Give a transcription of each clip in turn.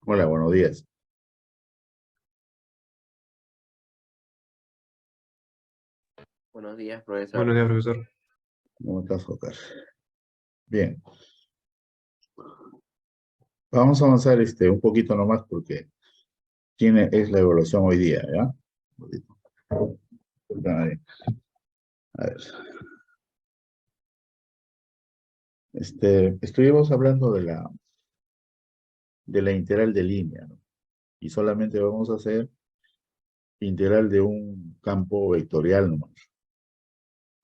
Hola, buenos días. Buenos días, profesor. Buenos días, profesor. ¿Cómo estás, Oscar? Bien, vamos a avanzar un poquito nomás porque es la evaluación hoy día, ¿ya? Un poquito. Ahí. A ver. Estuvimos hablando de la integral de línea, ¿no? Y solamente vamos a hacer integral de un campo vectorial nomás.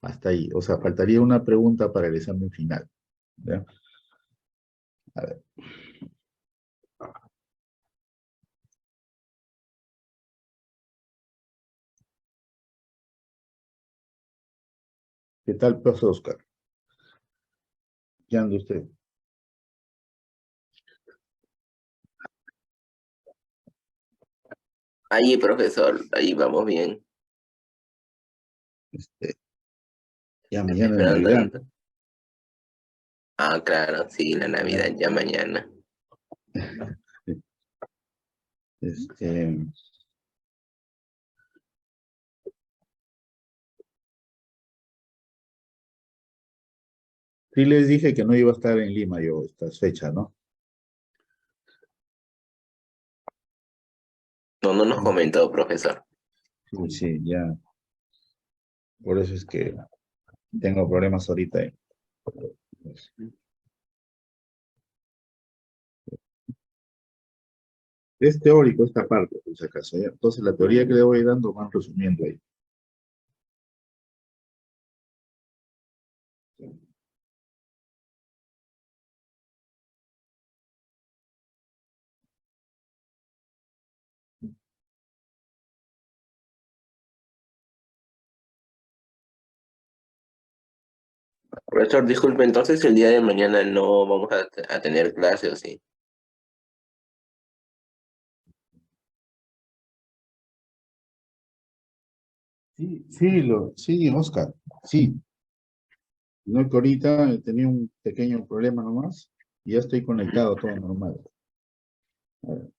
Hasta ahí. O sea, faltaría una pregunta para el examen final, ¿ya? A ver. ¿Qué tal, profesor Oscar? ¿Qué anda usted? Ahí, profesor, ahí vamos bien. Este, ya mañana es Esperando. Navidad. Ah, claro, sí, la Navidad ya mañana. Este, sí les dije que no iba a estar en Lima yo estas fechas, ¿no? No, no nos comentó, profesor. Sí, sí, ya. Por eso es que tengo problemas ahorita. Es teórico esta parte, por si acaso, ¿ya? Entonces la teoría que le voy dando van resumiendo ahí. Profesor, disculpe, entonces el día de mañana no vamos a tener clase, ¿o sí? Sí, sí, sí, Oscar, sí. No que ahorita tenía un pequeño problema nomás y ya estoy conectado todo normal. A ver,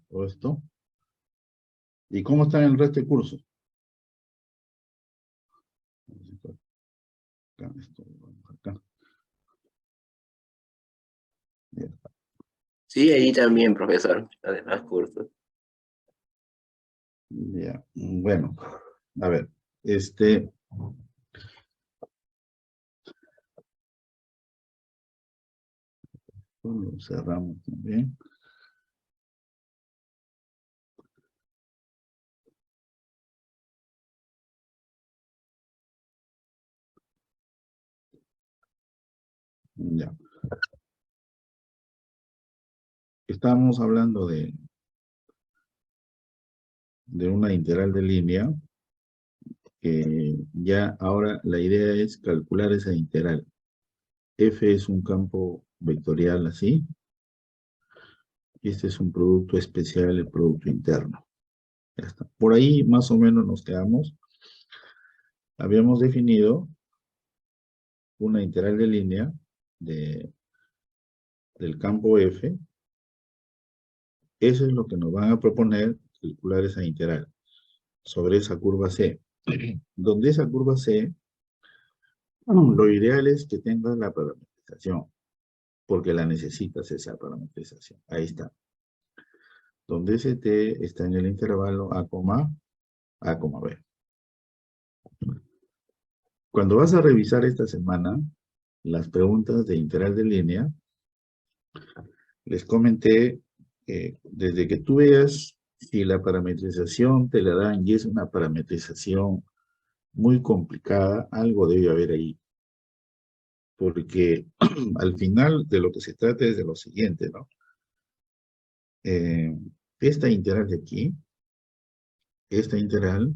todo esto. ¿Y cómo está en el resto del curso? Acá, vamos acá. Bien, Sí, ahí también, profesor, además cursos. ya. Bueno, a ver, lo cerramos también. Ya. Estábamos hablando de una integral de línea que ya ahora la idea es calcular esa integral. F es un campo vectorial así, y este es un producto especial, el producto interno. Ya está. Por ahí más o menos nos quedamos. Habíamos definido una integral de línea de, del campo F. Eso es lo que nos van a proponer calcular esa integral sobre esa curva C. Donde esa curva C, lo ideal es que tengas la parametrización, porque la necesitas esa parametrización. Ahí está. Donde ese t está en el intervalo A, B. Cuando vas a revisar esta semana las preguntas de integral de línea, les comenté que desde que tú veas si la parametrización te la dan y es una parametrización muy complicada, algo debe haber ahí. Porque al final de lo que se trata es de lo siguiente, ¿no? Esta integral de aquí, esta integral,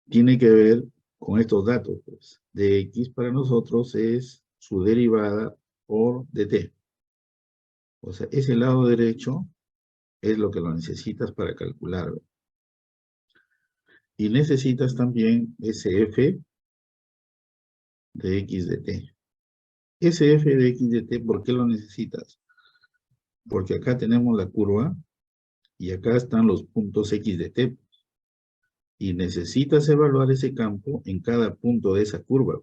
tiene que ver con estos datos, pues. De x para nosotros es su derivada por dt. O sea, ese lado derecho es lo que lo necesitas para calcular. Y necesitas también ese f de x de t. Ese f de x de t, ¿por qué lo necesitas? Porque acá tenemos la curva y acá están los puntos x de t. Y necesitas evaluar ese campo en cada punto de esa curva.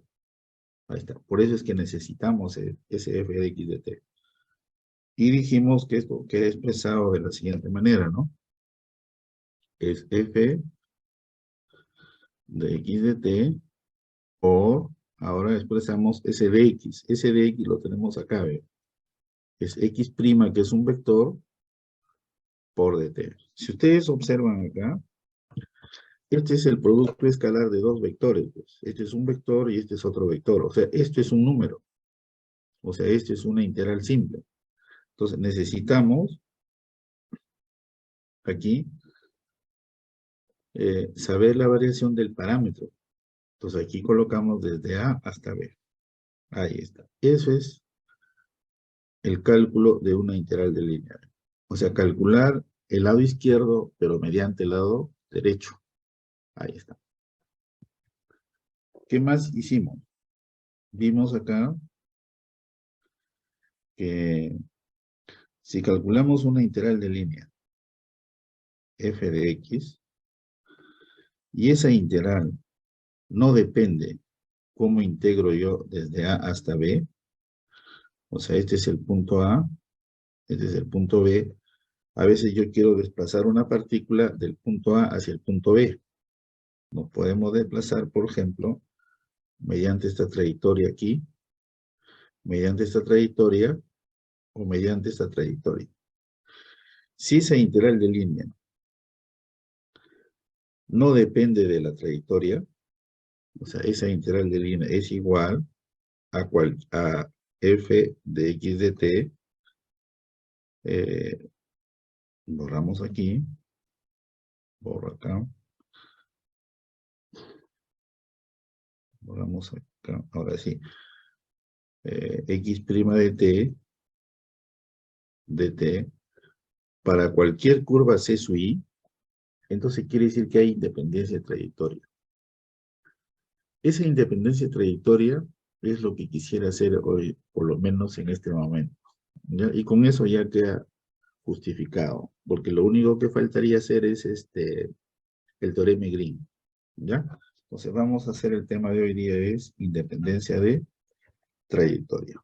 Ahí está. Por eso es que necesitamos ese f de x de t. Y dijimos que esto queda expresado de la siguiente manera, ¿no? Es f de x de t por, ahora expresamos ese de x. Ese de x lo tenemos acá, ¿ve? Es x', que es un vector, por dt. Si ustedes observan acá, este es el producto escalar de dos vectores, pues. Este es un vector y este es otro vector. O sea, esto es un número. O sea, esto es una integral simple. Entonces, necesitamos aquí saber la variación del parámetro. Entonces, aquí colocamos desde A hasta B. Ahí está. Eso es el cálculo de una integral de línea. O sea, calcular el lado izquierdo, pero mediante el lado derecho. Ahí está. ¿Qué más hicimos? Vimos acá que si calculamos una integral de línea f de x, y esa integral no depende cómo integro yo desde A hasta B, o sea, este es el punto A, este es el punto B, a veces yo quiero desplazar una partícula del punto A hacia el punto B. Nos podemos desplazar, por ejemplo, mediante esta trayectoria aquí, mediante esta trayectoria, o mediante esta trayectoria. Si esa integral de línea no depende de la trayectoria, o sea, esa integral de línea es igual a f de x de t, borramos aquí, borro acá, borramos acá, ahora sí, x' de t, para cualquier curva C sub i, entonces quiere decir que hay independencia de trayectoria. Esa independencia de trayectoria es lo que quisiera hacer hoy, por lo menos en este momento, ¿ya? Y con eso ya queda justificado, porque lo único que faltaría hacer es el teorema de Green, ¿ya? Entonces vamos a hacer el tema de hoy día, es independencia de trayectoria.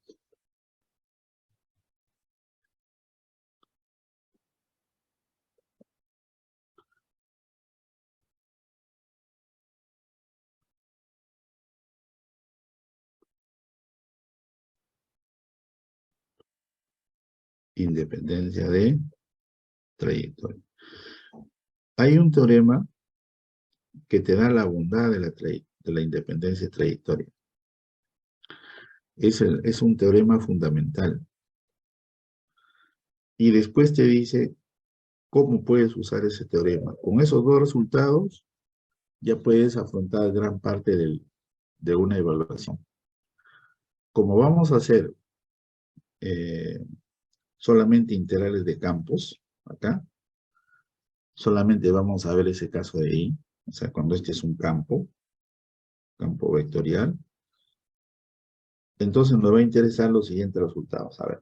Independencia de trayectoria. Hay un teorema que te da la bondad de la independencia de trayectoria. Es un teorema fundamental. Y después te dice cómo puedes usar ese teorema. Con esos dos resultados, ya puedes afrontar gran parte de una evaluación. Como vamos a hacer solamente integrales de campos, acá, solamente vamos a ver ese caso de ahí, o sea, cuando este es un campo vectorial, entonces nos va a interesar los siguientes resultados. A ver,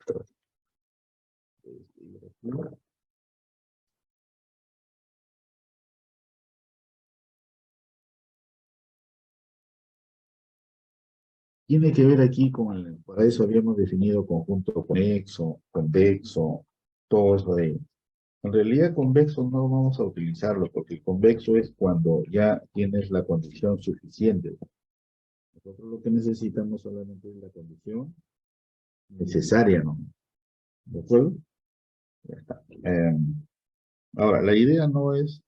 tiene que ver aquí con para eso habíamos definido conjunto conexo, convexo, todo eso de ahí. En realidad convexo no vamos a utilizarlo, porque el convexo es cuando ya tienes la condición suficiente. Nosotros lo que necesitamos solamente es la condición necesaria, ¿no? ¿De acuerdo? Ya está. Ahora, la idea no es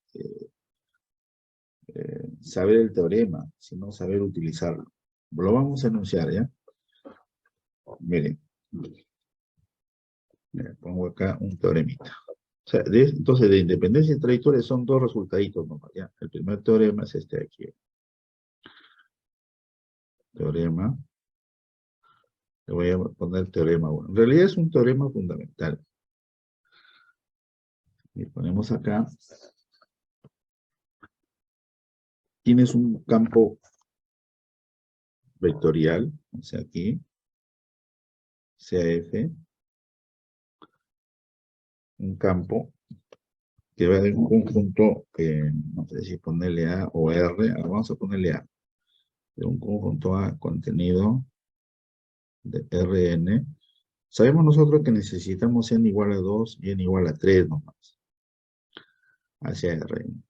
saber el teorema, sino saber utilizarlo. Lo vamos a enunciar, ¿ya? Miren, pongo acá un teoremita. O sea, entonces, de independencia y trayectoria son dos resultaditos nomás, ¿ya? El primer teorema es este de aquí. Teorema. Le voy a poner teorema 1. En realidad es un teorema fundamental. Y ponemos acá. tienes un campo vectorial, o sea, aquí, CF, un campo que va de un conjunto, no sé si ponerle A o R, ahora vamos a ponerle A, de un conjunto A contenido de Rn. Sabemos nosotros que necesitamos n igual a 2 y n igual a 3 nomás, hacia Rn.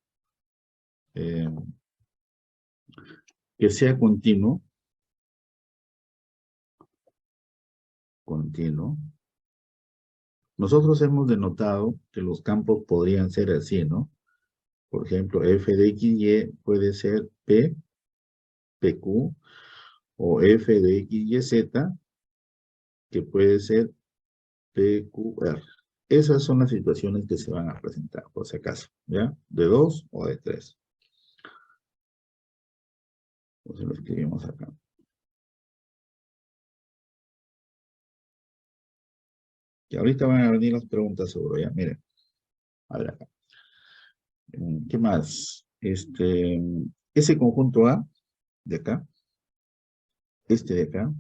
Que sea continuo, continuo. Nosotros hemos denotado que los campos podrían ser así, ¿no? Por ejemplo, f de x, y puede ser p, pq, o f de x, y, z, que puede ser pqr. Esas son las situaciones que se van a presentar, por si acaso, ¿ya? De 2 o de 3. Entonces lo escribimos acá. Y ahorita van a venir las preguntas seguro, ¿ya? Miren, a ver acá. ¿Qué más? Ese conjunto A, de acá, de acá,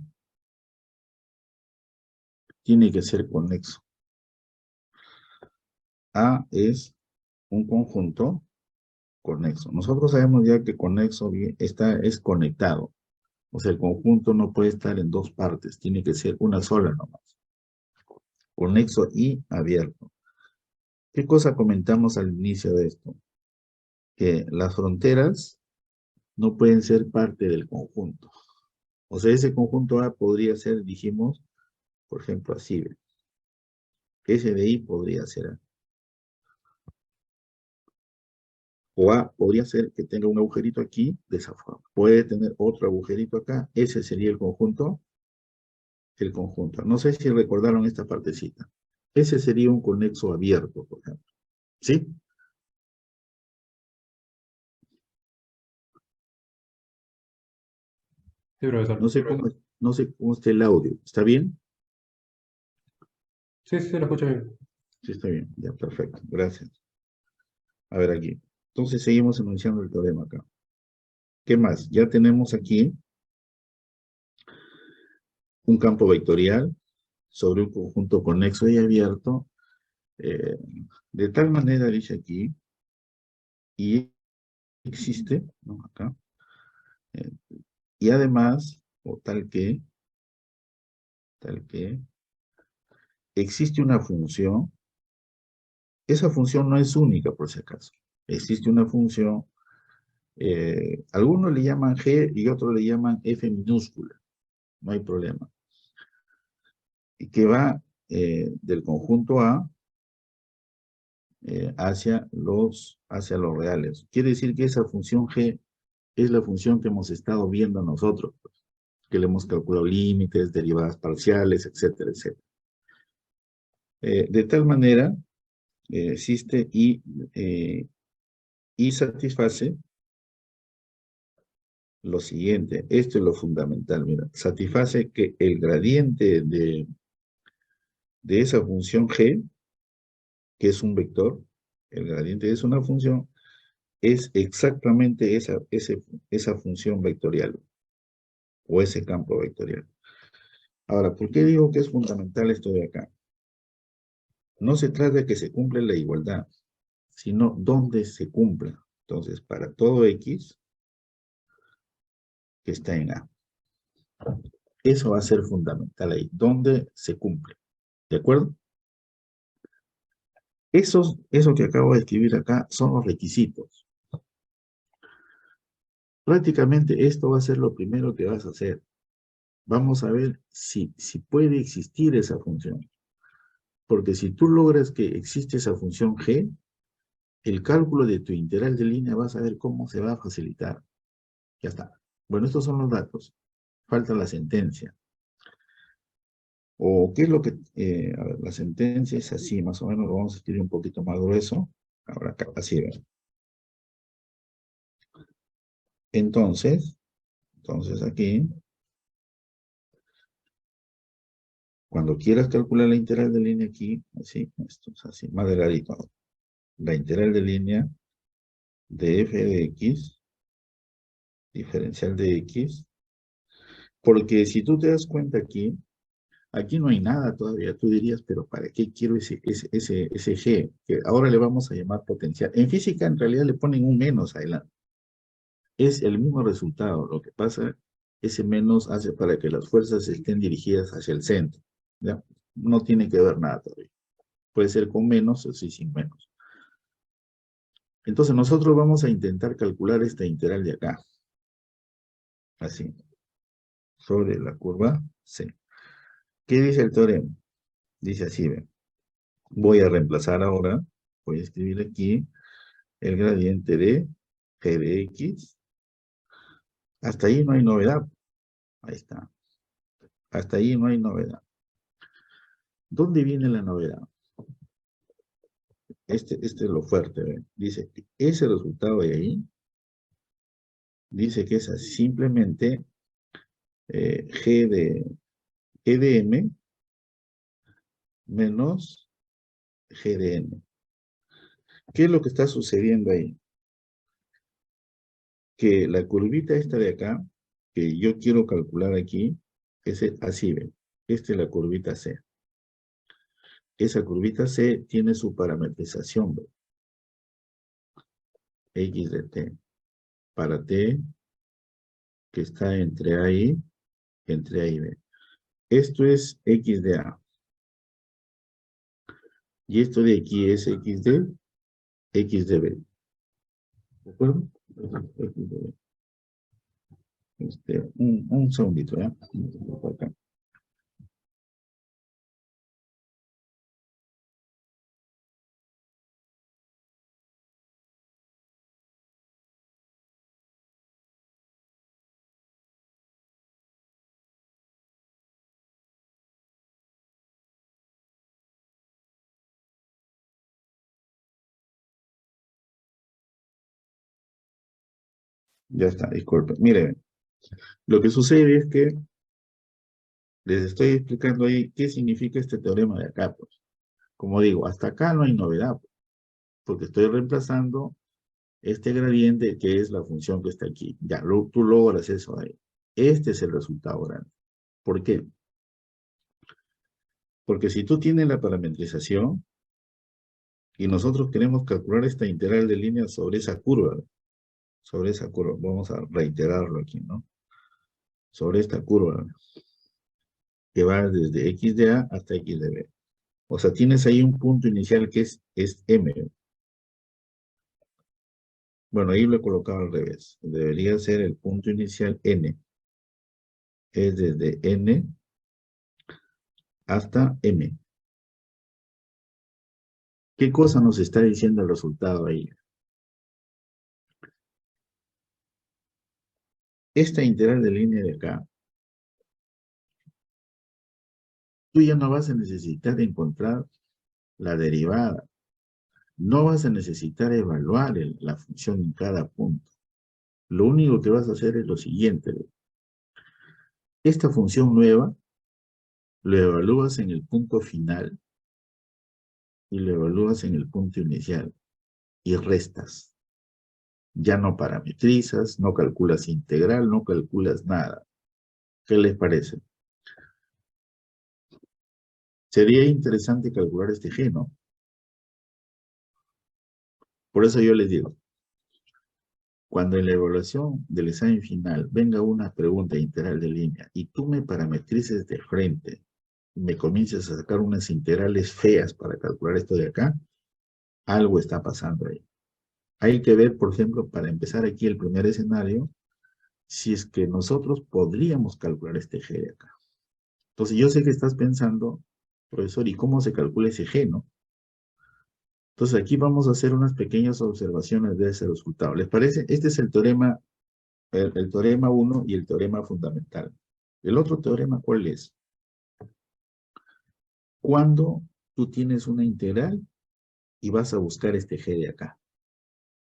tiene que ser conexo. A es un conjunto conexo. Nosotros sabemos ya que conexo es conectado. O sea, el conjunto no puede estar en dos partes, tiene que ser una sola nomás. Conexo y abierto. ¿Qué cosa comentamos al inicio de esto? Que las fronteras no pueden ser parte del conjunto. O sea, ese conjunto A podría ser, dijimos, por ejemplo, así. Ese de I podría ser A. O A podría ser que tenga un agujerito aquí, de esa forma. Puede tener otro agujerito acá. Ese sería el conjunto. El conjunto. No sé si recordaron esta partecita. Ese sería un conexo abierto, por ejemplo. ¿Sí? Sí, profesor. No sé cómo está el audio. ¿Está bien? Sí, sí, lo escucho bien. Sí, está bien. Ya, perfecto. Gracias. A ver aquí. Entonces seguimos enunciando el teorema acá. ¿Qué más? Ya tenemos aquí un campo vectorial sobre un conjunto conexo y abierto. eh, de tal manera, dice aquí, y existe, ¿no? Acá. eh, y además, o tal que, existe una función. Esa función no es única, por si acaso. Existe una función, algunos le llaman G y otros le llaman F minúscula. No hay problema. Y que va del conjunto A hacia los reales. Quiere decir que esa función G es la función que hemos estado viendo nosotros, pues, que le hemos calculado límites, derivadas parciales, etcétera, etcétera. De tal manera, existe y satisface lo siguiente. Esto es lo fundamental, mira. Satisface que el gradiente de esa función G, que es un vector, el gradiente es una función, es exactamente esa función vectorial o ese campo vectorial. Ahora, ¿por qué digo que es fundamental esto de acá? No se trata de que se cumpla la igualdad, sino dónde se cumpla. Entonces, para todo X que está en A. Eso va a ser fundamental ahí, dónde se cumple. ¿De acuerdo? Eso que acabo de escribir acá son los requisitos. Prácticamente esto va a ser lo primero que vas a hacer. Vamos a ver si puede existir esa función. Porque si tú logras que existe esa función G, el cálculo de tu integral de línea vas a ver cómo se va a facilitar. Ya está. Bueno, estos son los datos. Falta la sentencia. ¿O qué es lo que... a ver, la sentencia es así, más o menos lo vamos a escribir un poquito más grueso. Ahora acá, así, ¿ven? Entonces aquí, cuando quieras calcular la integral de línea aquí, así, esto es así, más delgadito. La integral de línea de f de x diferencial de X, porque si tú te das cuenta aquí no hay nada todavía. Tú dirías, pero ¿para qué quiero ese G? Que ahora le vamos a llamar potencial. En física, en realidad, le ponen un menos adelante. Es el mismo resultado. Lo que pasa, ese menos hace para que las fuerzas estén dirigidas hacia el centro. ¿Ya? No tiene que ver nada todavía. Puede ser con menos o sí sin menos. Entonces, nosotros vamos a intentar calcular esta integral de acá. Así. Sobre la curva C. ¿Qué dice el teorema? Dice así, ¿ve? Voy a reemplazar ahora, voy a escribir aquí el gradiente de g de x. Hasta ahí no hay novedad. Ahí está. Hasta ahí no hay novedad. ¿Dónde viene la novedad? Este es lo fuerte, ¿ve? Dice que ese resultado de ahí, dice que es simplemente g de m menos g de n. ¿Qué es lo que está sucediendo ahí? Que la curvita esta de acá, que yo quiero calcular aquí, es así, ¿ven? Esta es la curvita C. Esa curvita C tiene su parametrización, ¿ven? X de t. Para t, que está entre A y B. Esto es X de A. Y esto de aquí es X de B. ¿De acuerdo? X de B. Un segundito, ¿ya? Acá. Ya está, disculpen. Miren, lo que sucede es que les estoy explicando ahí qué significa este teorema de acá, pues. Como digo, hasta acá no hay novedad, pues, porque estoy reemplazando este gradiente que es la función que está aquí. Ya, tú logras eso ahí. Este es el resultado grande. ¿Por qué? Porque si tú tienes la parametrización y nosotros queremos calcular esta integral de línea sobre esa curva, vamos a reiterarlo aquí, ¿no? Sobre esta curva, que va desde x de A hasta x de B. O sea, tienes ahí un punto inicial que es M. Bueno, ahí lo he colocado al revés. Debería ser el punto inicial N. Es desde N hasta M. ¿Qué cosa nos está diciendo el resultado ahí? Esta integral de línea de acá, tú ya no vas a necesitar encontrar la derivada. No vas a necesitar evaluar la función en cada punto. Lo único que vas a hacer es lo siguiente. Esta función nueva lo evalúas en el punto final y lo evalúas en el punto inicial y restas. Ya no parametrizas, no calculas integral, no calculas nada. ¿Qué les parece? Sería interesante calcular este G, ¿no? Por eso yo les digo, cuando en la evaluación del examen final venga una pregunta integral de línea y tú me parametrices de frente, me comiences a sacar unas integrales feas para calcular esto de acá, algo está pasando ahí. Hay que ver, por ejemplo, para empezar aquí el primer escenario, si es que nosotros podríamos calcular este G de acá. Entonces yo sé que estás pensando, profesor, ¿y cómo se calcula ese G, no? Entonces aquí vamos a hacer unas pequeñas observaciones de ese resultado. ¿Les parece? Este es el teorema, el teorema 1 y el teorema fundamental. El otro teorema, ¿cuál es? Cuando tú tienes una integral y vas a buscar este G de acá,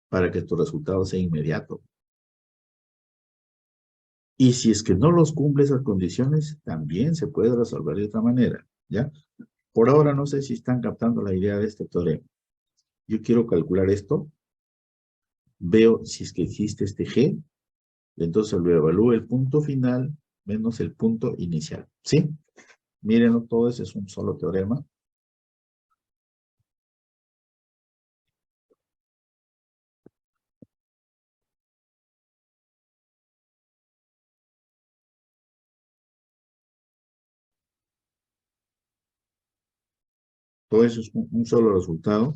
para que tu resultado sea inmediato. Y si es que no los cumple esas condiciones, también se puede resolver de otra manera, ¿ya? Por ahora no sé si están captando la idea de este teorema. Yo quiero calcular esto, veo si es que existe este G, Entonces lo evalúa el punto final menos el punto inicial. ¿Sí? Mírenlo, todo eso es un solo teorema. Todo eso es un solo resultado.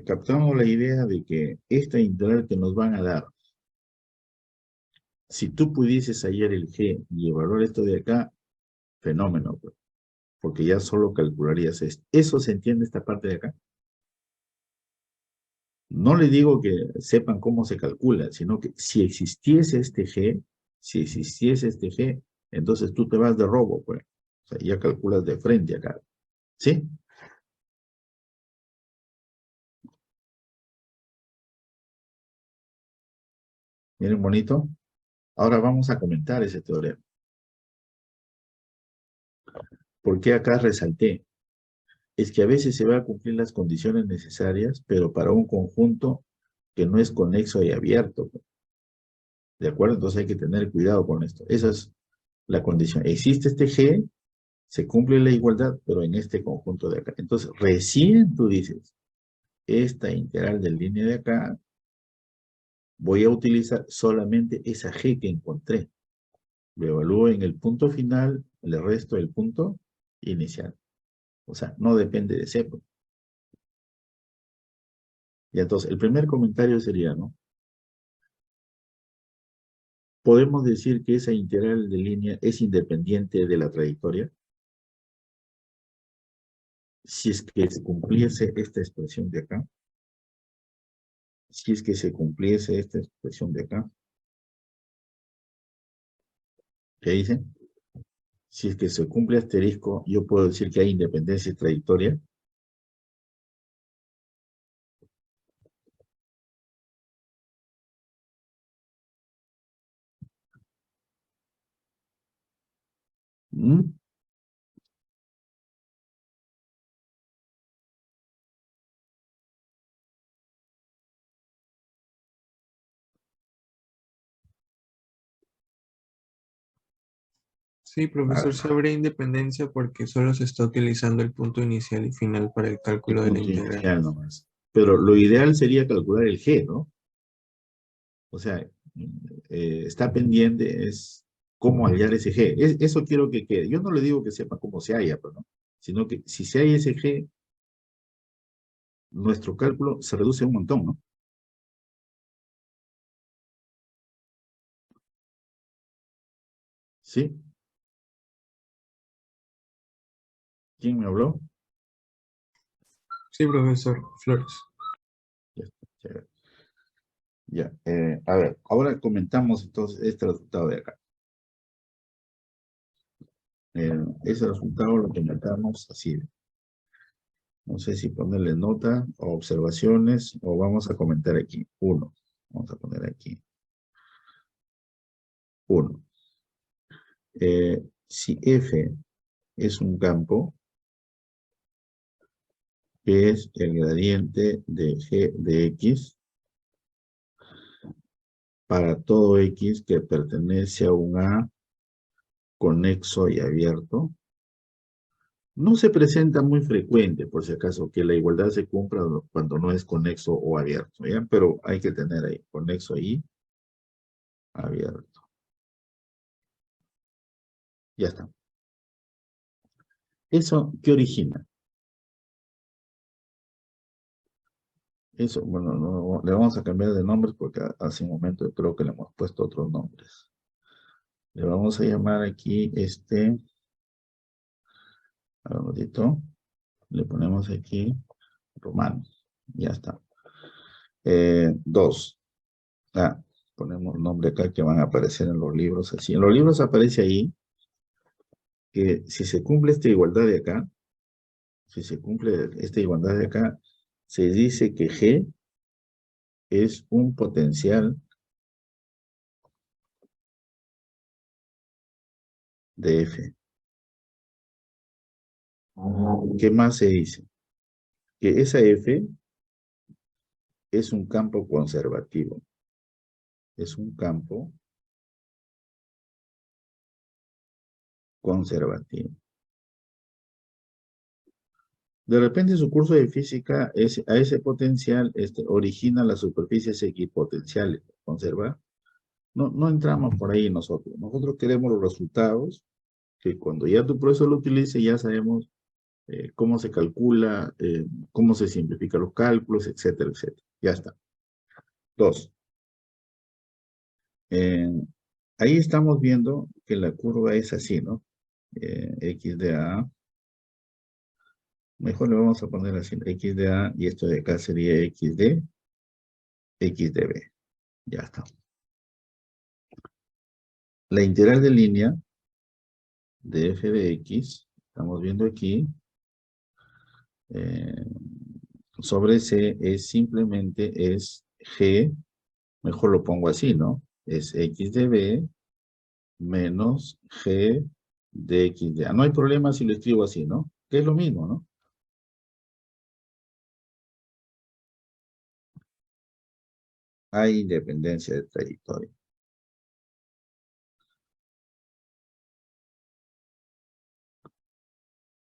Captamos la idea de que esta integral que nos van a dar, si tú pudieses hallar el g y evaluar esto de acá, fenómeno, pues, porque ya solo calcularías esto. ¿Eso se entiende esta parte de acá? No le digo que sepan cómo se calcula, sino que si existiese este g, entonces tú te vas de robo, pues. O sea, ya calculas de frente acá. ¿Sí? Miren bonito. Ahora vamos a comentar ese teorema. ¿Por qué acá resalté? Es que a veces se van a cumplir las condiciones necesarias, pero para un conjunto que no es conexo y abierto. ¿De acuerdo? Entonces hay que tener cuidado con esto. Esa es la condición. Existe este G, se cumple la igualdad, pero en este conjunto de acá. Entonces, recién tú dices, esta integral de línea de acá, voy a utilizar solamente esa G que encontré. Lo evalúo en el punto final, le resto el punto inicial. O sea, no depende de C. Pues. Y entonces, el primer comentario sería, ¿no? ¿Podemos decir que esa integral de línea es independiente de la trayectoria? Si es que se cumpliese esta expresión de acá, si es que se cumpliese esta expresión de acá, ¿qué dice? Si es que se cumple asterisco, yo puedo decir que hay independencia de trayectoria. ¿Mm? Sí, A profesor, ver, sí habría independencia porque solo se está utilizando el punto inicial y final para el el cálculo de la punto integral. inicial nomás. Pero lo ideal sería calcular el G, ¿no? O sea, está pendiente es cómo hallar ese G. Eso quiero que quede. Yo no le digo que sepa cómo se halla, pero no. Sino que si se halla ese G, nuestro cálculo se reduce un montón, ¿no? ¿Sí? ¿Quién me habló? Sí, profesor Flores. Ya, ya, ya. A ver, ahora comentamos entonces este resultado de acá. Ese resultado lo comentamos así. No sé si ponerle nota o observaciones o vamos a comentar aquí. Uno. Vamos a poner aquí. Uno. Si F es un campo, que es el gradiente de G de X para todo X que pertenece a un A conexo y abierto. No se presenta muy frecuente, por si acaso, que la igualdad se cumpla cuando no es conexo o abierto, ¿ya? Pero hay que tener ahí, conexo y abierto. Ya está. ¿Eso qué origina? Eso, bueno, le vamos a cambiar de nombres porque hace un momento creo que le hemos puesto otros nombres. Le vamos a llamar aquí a un ratito, le ponemos aquí romano. Ya está. Dos. Ponemos nombre acá que van a aparecer en los libros así. En los libros aparece ahí que si se cumple esta igualdad de acá, si se cumple esta igualdad de acá, se dice que G es un potencial de F. ¿Qué más se dice? Que esa F es un campo conservativo. Es un campo conservativo. De repente su curso de física a ese potencial origina las superficies equipotenciales. ¿Conserva? No entramos por ahí nosotros. Nosotros queremos los resultados que cuando ya tu profesor lo utilice ya sabemos cómo se calcula, cómo se simplifican los cálculos, etcétera, etcétera. Ya está. 2. Ahí estamos viendo que la curva es así, ¿no? X de A. Mejor le vamos a poner así, X de A, y esto de acá sería X de B. Ya está. La integral de línea de f de x, estamos viendo aquí, sobre C es simplemente G, mejor lo pongo así, ¿no? Es X de B menos G de X de A. No hay problema si lo escribo así, ¿no? Que es lo mismo, ¿no? Hay independencia de trayectoria.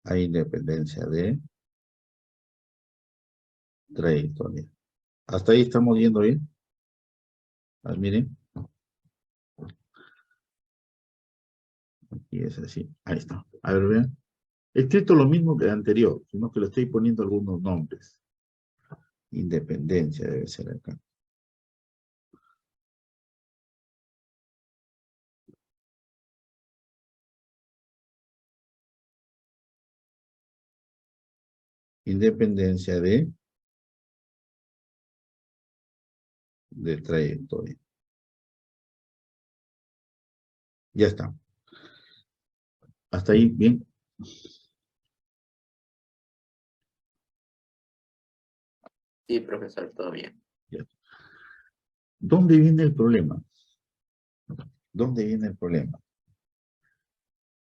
Hay independencia de trayectoria. ¿Hasta ahí estamos viendo bien? Miren. Aquí es así. Ahí está. A ver, vean. He escrito lo mismo que el anterior, sino que le estoy poniendo algunos nombres. Independencia debe ser acá. Independencia de trayectoria. Ya está. Hasta ahí, bien. Sí, profesor, todo bien. Ya. ¿Dónde viene el problema? ¿Dónde viene el problema?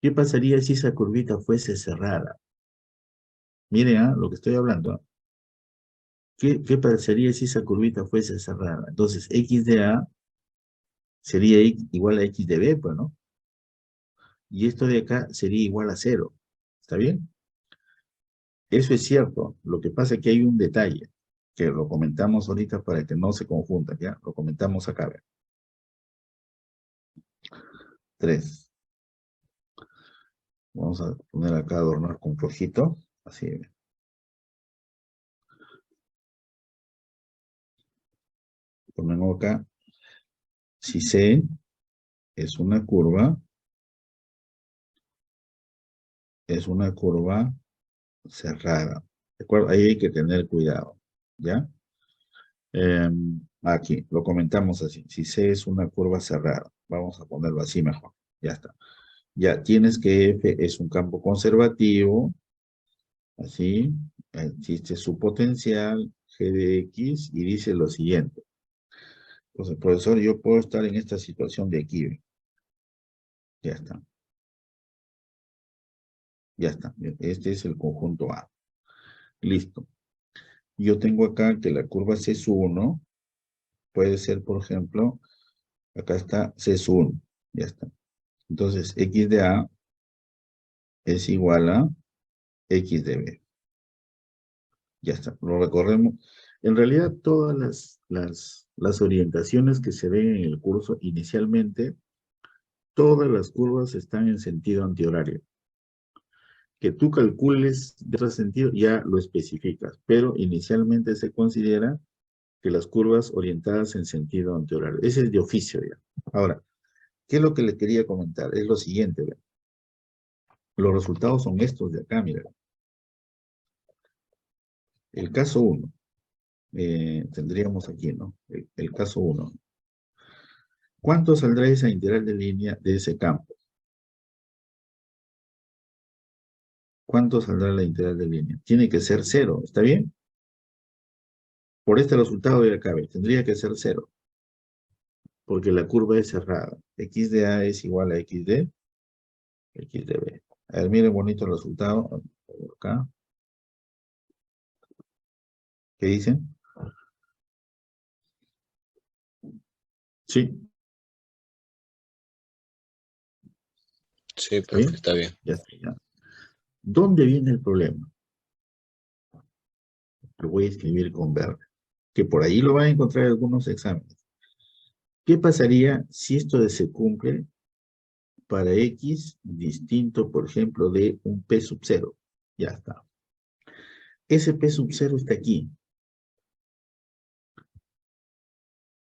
¿Qué pasaría si esa curvita fuese cerrada? Miren lo que estoy hablando. ¿Qué pasaría si esa curvita fuese cerrada? Entonces, x de A sería igual a x de B, pues, ¿no? Y esto de acá sería igual a 0. ¿Está bien? Eso es cierto. Lo que pasa es que hay un detalle, que lo comentamos ahorita para que no se confundan, ¿ya? Lo comentamos acá, ¿ver? 3. Vamos a poner acá, adornar con flojito. Así. Ponemos acá. Si C es una curva cerrada. ¿De acuerdo? Ahí hay que tener cuidado. ¿Ya? Aquí, lo comentamos así. Si C es una curva cerrada. Vamos a ponerlo así mejor. Ya está. Ya tienes que F es un campo conservativo. Así. Existe su potencial G de X y dice lo siguiente. Entonces, profesor, yo puedo estar en esta situación de aquí. ¿Ve? Ya está. Ya está. Este es el conjunto A. Listo. Yo tengo acá que la curva C1 puede ser, por ejemplo, acá está C1. Ya está. Entonces, X de A es igual a X de B. Ya está. Lo recorremos. En realidad, todas las orientaciones que se ven en el curso inicialmente, todas las curvas están en sentido antihorario. Que tú calcules de otro sentido ya lo especificas, pero inicialmente se considera que las curvas orientadas en sentido antihorario. Ese es de oficio ya. Ahora, ¿qué es lo que le quería comentar? Es lo siguiente, ¿verdad? Los resultados son estos de acá, mira. El caso 1, tendríamos aquí, ¿no? El caso 1. ¿Cuánto saldrá esa integral de línea de ese campo? ¿Cuánto saldrá la integral de línea? Tiene que ser 0, ¿está bien? Por este resultado de acá, tendría que ser 0, porque la curva es cerrada. X de A es igual a X de B. A ver, miren bonito el resultado. Acá. ¿Qué dicen? Sí. Sí, profe, está bien. Ya está, ya. ¿Dónde viene el problema? Lo voy a escribir con verde, que por ahí lo van a encontrar en algunos exámenes. ¿Qué pasaría si esto se cumple para X distinto, por ejemplo, de un P sub 0? Ya está. Ese P sub 0 está aquí.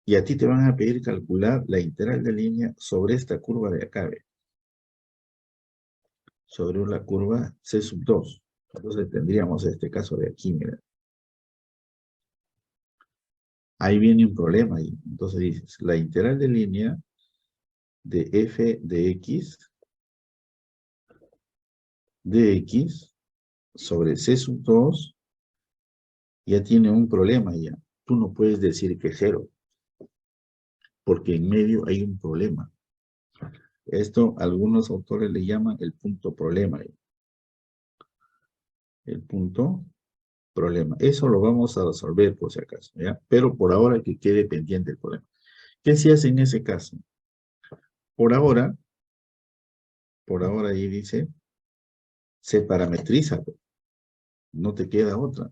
Y a ti te van a pedir calcular la integral de línea sobre esta curva de acá, ¿ve? Sobre la curva C sub 2. Entonces tendríamos este caso de aquí, mira. Ahí viene un problema. Ahí. Entonces dices, la integral de línea de f de x sobre C sub 2 ya tiene un problema ya. Tú no puedes decir que 0, porque en medio hay un problema. Esto algunos autores le llaman el punto problema. El punto problema. Eso lo vamos a resolver por si acaso, ¿ya? Pero por ahora que quede pendiente el problema. ¿Qué se hace en ese caso? Por ahora ahí dice, se parametriza. No te queda otra.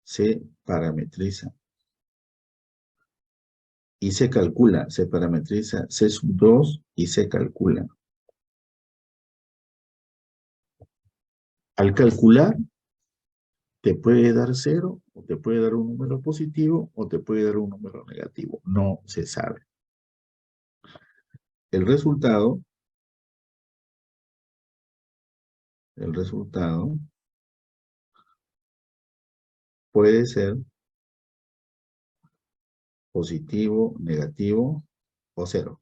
Se parametriza. Y se calcula, se parametriza C sub 2 y se calcula. Al calcular, te puede dar 0, o te puede dar un número positivo, o te puede dar un número negativo. No se sabe. El resultado puede ser positivo, negativo o 0.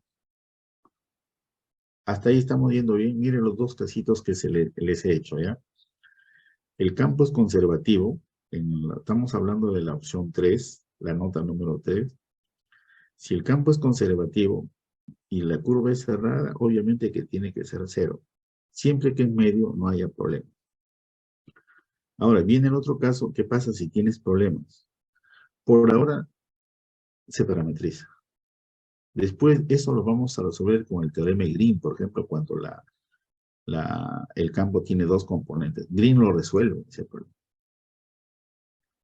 Hasta ahí estamos viendo bien. Miren los dos casitos que les he hecho, ¿ya? El campo es conservativo. Estamos hablando de la opción 3, la nota número 3. Si el campo es conservativo y la curva es cerrada, obviamente que tiene que ser 0. Siempre que en medio no haya problema. Ahora, viene el otro caso. ¿Qué pasa si tienes problemas? Por ahora, se parametriza. Después, eso lo vamos a resolver con el teorema de Green, por ejemplo, cuando el campo tiene dos componentes. Green lo resuelve ese problema.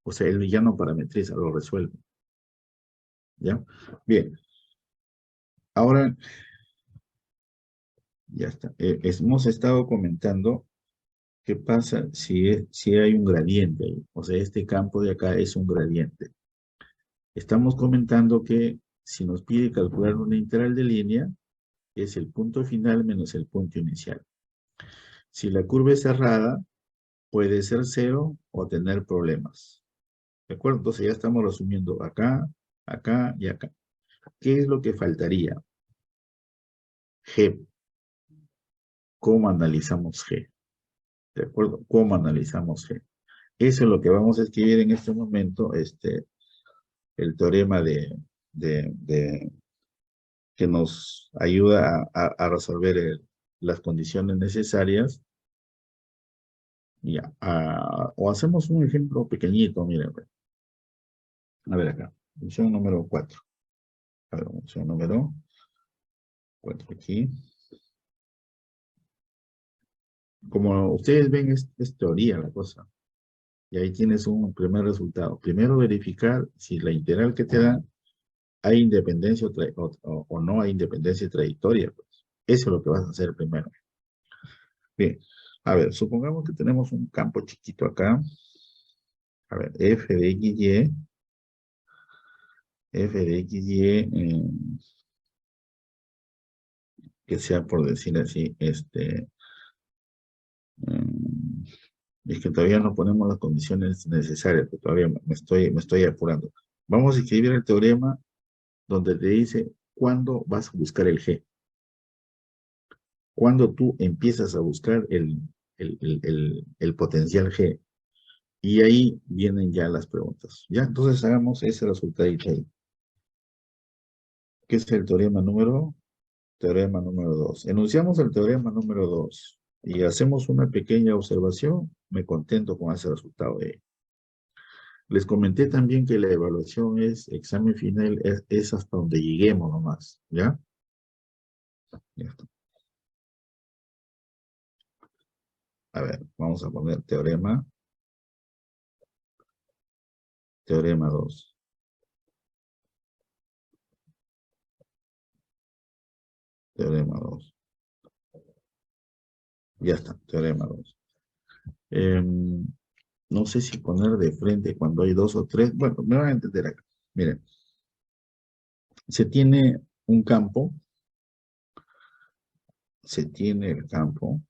O sea, él ya no parametriza, lo resuelve. ¿Ya? Bien. Ahora, ya está. Hemos estado comentando qué pasa si hay un gradiente ahí. O sea, este campo de acá es un gradiente. Estamos comentando que si nos pide calcular una integral de línea, es el punto final menos el punto inicial. Si la curva es cerrada, puede ser 0 o tener problemas. ¿De acuerdo? Entonces ya estamos resumiendo acá, acá y acá. ¿Qué es lo que faltaría? G. ¿Cómo analizamos G? ¿De acuerdo? ¿Cómo analizamos G? Eso es lo que vamos a escribir en este momento, el teorema que nos ayuda a resolver las condiciones necesarias. Ya, o hacemos un ejemplo pequeñito, miren. A ver acá, función número 4. A ver, función número 4 aquí. Como ustedes ven, es teoría la cosa. Y ahí tienes un primer resultado. Primero verificar si la integral que te da hay independencia o no hay independencia trayectoria. Pues. Eso es lo que vas a hacer primero. Bien, a ver, supongamos que tenemos un campo chiquito acá. A ver, f de xy, que sea por decir así, es que todavía no ponemos las condiciones necesarias, que todavía me estoy apurando. Vamos a escribir el teorema donde te dice cuándo vas a buscar el G. Cuando tú empiezas a buscar el potencial G. Y ahí vienen ya las preguntas. Ya, entonces hagamos ese resultadito ahí. ¿Qué es el teorema número 2? Enunciamos el teorema número 2. y hacemos una pequeña observación, me contento con ese resultado de. Les comenté también que la evaluación examen final, es hasta donde lleguemos nomás, ¿ya? Ya está. A ver, vamos a poner teorema 2. Teorema 2. Ya está, teorema 2. No sé si poner de frente cuando hay 2 o 3. Bueno, me van a entender acá. Miren, se tiene un campo, se tiene el campo,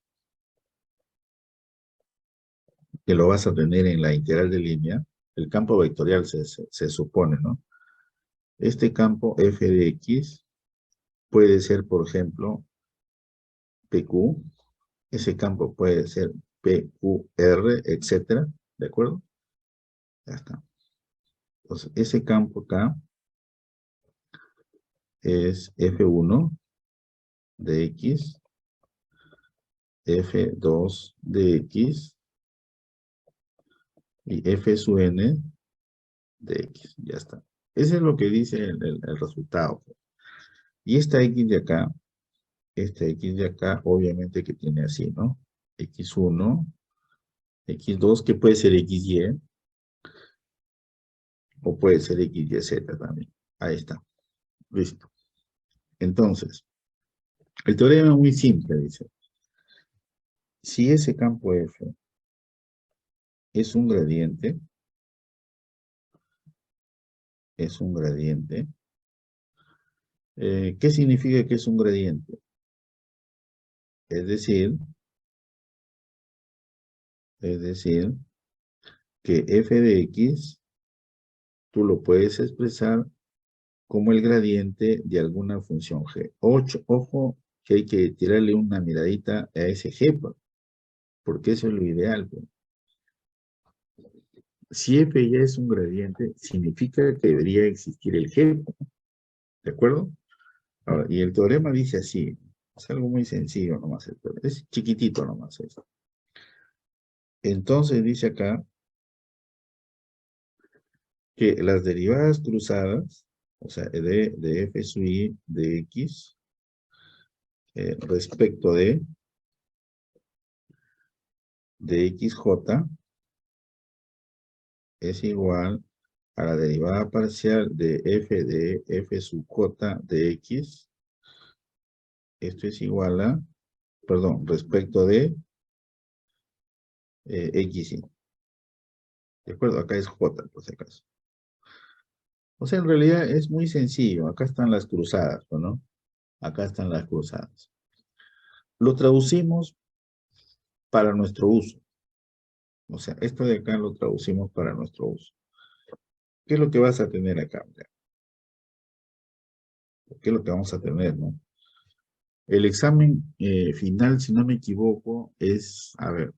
que lo vas a tener en la integral de línea, el campo vectorial se supone, ¿no? Este campo f de x puede ser, por ejemplo, PQ, ese campo puede ser PQR, etcétera, ¿de acuerdo? Ya está. Entonces, ese campo acá es F1 de X, F2 de X y F sub n de X. Ya está. Ese es lo que dice el resultado. Y esta X de acá, obviamente que tiene así, ¿no? X1, X2, que puede ser XY, o puede ser XYZ también. Ahí está. Listo. Entonces, el teorema es muy simple, dice. Si ese campo F es un gradiente, ¿qué significa que es un gradiente? Es decir, que f de x tú lo puedes expresar como el gradiente de alguna función g. Ojo, que hay que tirarle una miradita a ese g, porque eso es lo ideal. Si f ya es un gradiente, significa que debería existir el g, ¿de acuerdo? Ahora, y el teorema dice así, es algo muy sencillo nomás, es chiquitito nomás eso. Entonces dice acá que las derivadas cruzadas, o sea, de f sub i de x, respecto de xj, es igual a la derivada parcial de f sub j de x. Esto es igual a, perdón, respecto de xy. ¿De acuerdo? Acá es j, por si acaso. O sea, en realidad es muy sencillo. Acá están las cruzadas, ¿no? Acá están las cruzadas. Lo traducimos para nuestro uso. O sea, esto de acá lo traducimos para nuestro uso. ¿Qué es lo que vas a tener acá? ¿Qué es lo que vamos a tener, no? El examen final, si no me equivoco, es, a ver,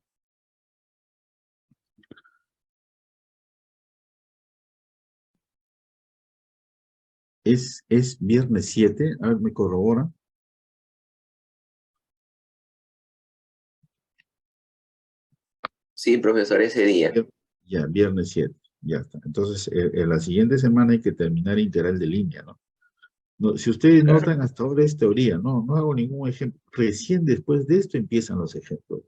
es viernes 7, a ver, me corrobora. Sí, profesor, ese día. Ya, viernes 7, ya está. Entonces, en la siguiente semana hay que terminar integral de línea, ¿no? No, si ustedes Claro. notan, hasta ahora es teoría, no hago ningún ejemplo. Recién después de esto empiezan los ejemplos.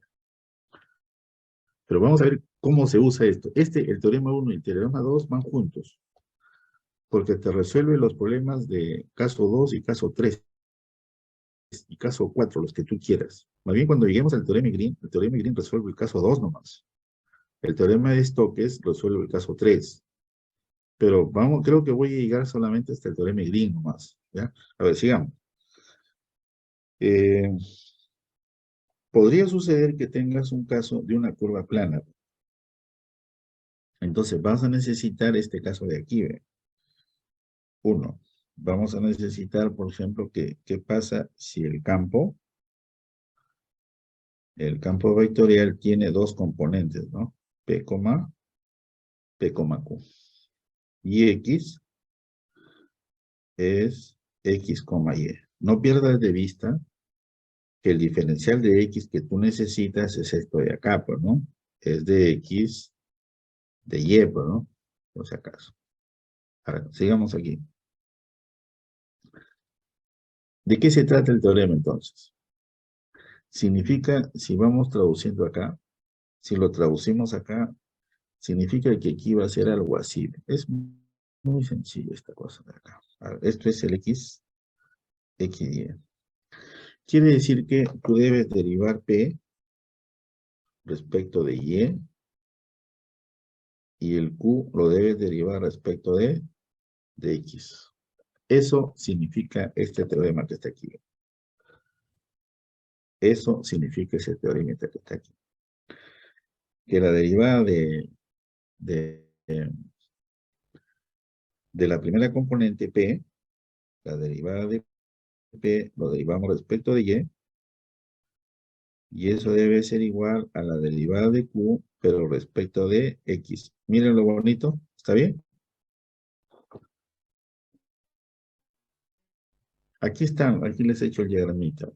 Pero vamos a ver cómo se usa esto. El teorema 1 y el teorema 2 van juntos, porque te resuelve los problemas de caso 2 y caso 3, y caso 4, los que tú quieras. Más bien, cuando lleguemos al teorema Green, el teorema Green resuelve el caso 2 nomás. El teorema de Stokes resuelve el caso 3. Pero vamos, creo que voy a llegar solamente hasta el teorema Green nomás, ¿ya? A ver, sigamos. Podría suceder que tengas un caso de una curva plana. Entonces vas a necesitar este caso de aquí, ¿ve? Uno, vamos a necesitar, por ejemplo, ¿qué pasa si el campo vectorial tiene dos componentes, ¿no? P, P, Q. Y X es X, Y. No pierdas de vista que el diferencial de X que tú necesitas es esto de acá, pues, ¿no? Es de X de Y, pues, ¿no? Por si acaso. Ahora, sigamos aquí. ¿De qué se trata el teorema, entonces? Significa, si vamos traduciendo acá, si lo traducimos acá, significa que aquí va a ser algo así. Es muy sencillo esta cosa de acá. A ver, esto es el X, XY. Quiere decir que tú debes derivar P respecto de y el Q lo debes derivar respecto de X. Eso significa este teorema que está aquí. Eso significa ese teorema que está aquí. Que la derivada de la primera componente P, la derivada de P, lo derivamos respecto de y eso debe ser igual a la derivada de Q, pero respecto de X. Miren lo bonito, ¿está bien? Aquí están, aquí les he hecho el diagramita.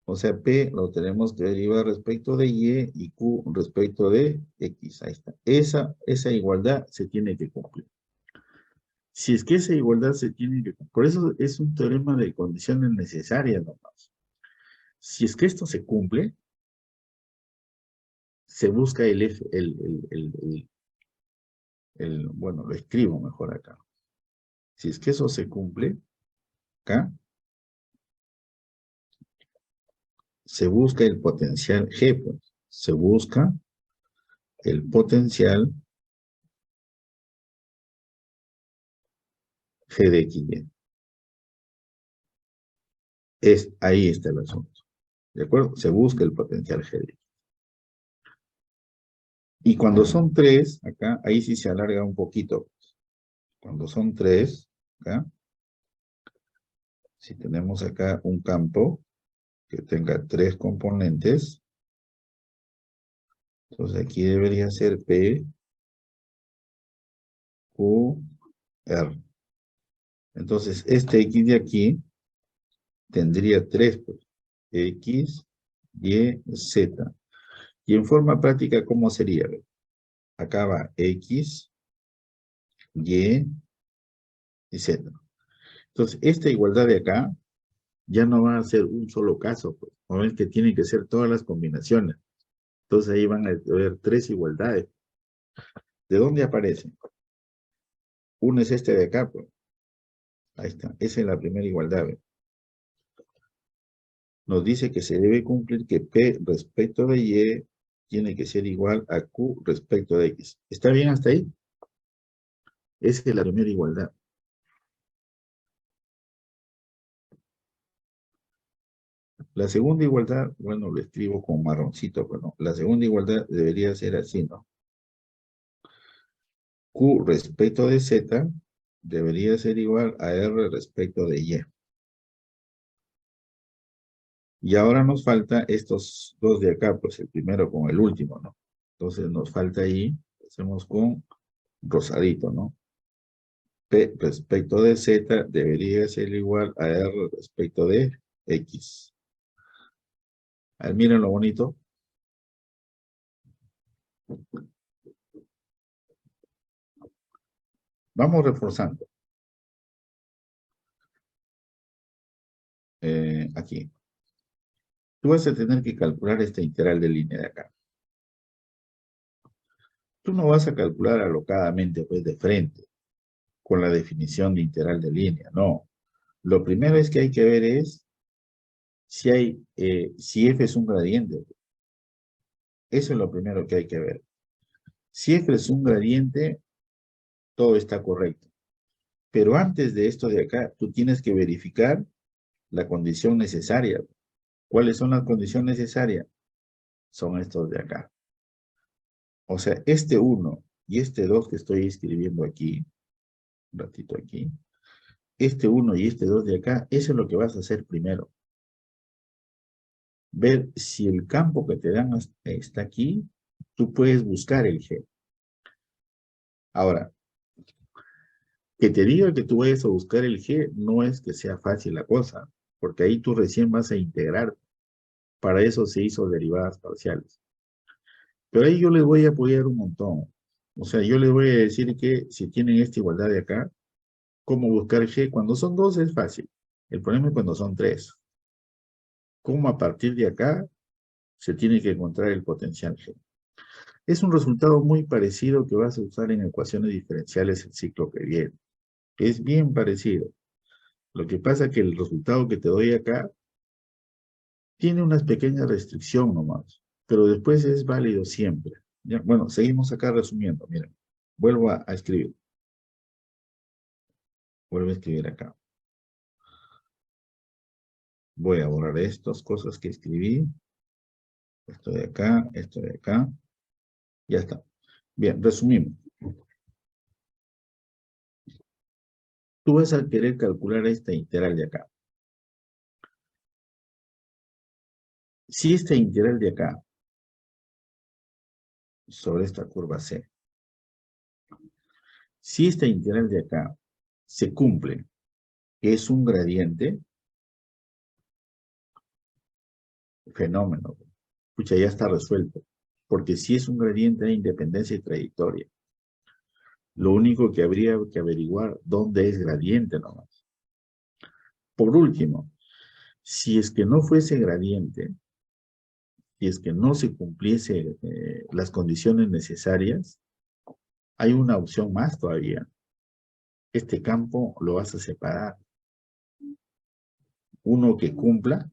O sea, P lo tenemos que derivar respecto de y Q respecto de X. Ahí está. Esa igualdad se tiene que cumplir. Si es que esa igualdad se tiene que cumplir. Por eso es un teorema de condiciones necesarias nomás. Si es que esto se cumple, se busca el F, bueno, lo escribo mejor acá. Si es que eso se cumple, acá, se busca el potencial G, pues. Se busca el potencial G de XY. Ahí está el asunto. ¿De acuerdo? Se busca el potencial G de X. Y cuando son 3, acá, ahí sí se alarga un poquito. Cuando son 3, acá, si tenemos acá un campo que tenga 3 componentes, entonces aquí debería ser P, Q, R. Entonces, este X de aquí tendría 3, pues, X, Y, Z. Y en forma práctica, ¿cómo sería? Acá va X, Y y Z. Entonces, esta igualdad de acá ya no va a ser un solo caso, pues. No es que tienen que ser todas las combinaciones. Entonces ahí van a haber 3 igualdades. ¿De dónde aparecen? Uno es este de acá, pues. Ahí está. Esa es la primera igualdad, ¿ve? Nos dice que se debe cumplir que P respecto de Y tiene que ser igual a Q respecto de X. ¿Está bien hasta ahí? Esa es la primera igualdad. La segunda igualdad, bueno, lo escribo con marroncito, pero no. La segunda igualdad debería ser así, ¿no? Q respecto de Z debería ser igual a R respecto de Y. Y ahora nos falta estos dos de acá, pues el primero con el último, ¿no? Entonces nos falta ahí, hacemos con rosadito, ¿no? P respecto de Z debería ser igual a R respecto de X. A ver, miren lo bonito. Vamos reforzando. Aquí. Tú vas a tener que calcular esta integral de línea de acá. Tú no vas a calcular alocadamente, pues, de frente, con la definición de integral de línea, no. Lo primero es que hay que ver es si f es un gradiente. Eso es lo primero que hay que ver. Si f es un gradiente, todo está correcto. Pero antes de esto de acá, tú tienes que verificar la condición necesaria. ¿Cuáles son las condiciones necesarias? Son estos de acá. O sea, este 1 y este 2 que estoy escribiendo aquí, un ratito aquí, este 1 y este 2 de acá, eso es lo que vas a hacer primero. Ver si el campo que te dan está aquí, tú puedes buscar el G. Ahora, que te diga que tú vayas a buscar el G no es que sea fácil la cosa. porque ahí tú recién vas a integrar. Para eso se hizo derivadas parciales. Pero ahí yo les voy a apoyar un montón. O sea, yo les voy a decir que si tienen esta igualdad de acá, ¿cómo buscar G? Cuando son dos es fácil. El problema es cuando son tres. ¿Cómo a partir de acá se tiene que encontrar el potencial G? Es un resultado muy parecido que vas a usar en ecuaciones diferenciales el ciclo que viene. Es bien parecido. Lo que pasa es que el resultado que te doy acá tiene unas pequeñas restricciones nomás, pero después es válido siempre. ¿Ya? Bueno, seguimos acá resumiendo. Miren, vuelvo a escribir. Vuelvo a escribir acá. Voy a borrar estas cosas que escribí. Esto de acá, esto de acá. Ya está. Bien, resumimos. Tú vas a querer calcular esta integral de acá. Si esta integral de acá, sobre esta curva C, si esta integral de acá se cumple, que es un gradiente, fenómeno. Pucha, ya está resuelto. Porque si es un gradiente de independencia y trayectoria. Lo único que habría que averiguar dónde es gradiente nomás. Por último, si es que no fuese gradiente, si es que no se cumpliese las condiciones necesarias, hay una opción más todavía. Este campo lo vas a separar. Uno que cumpla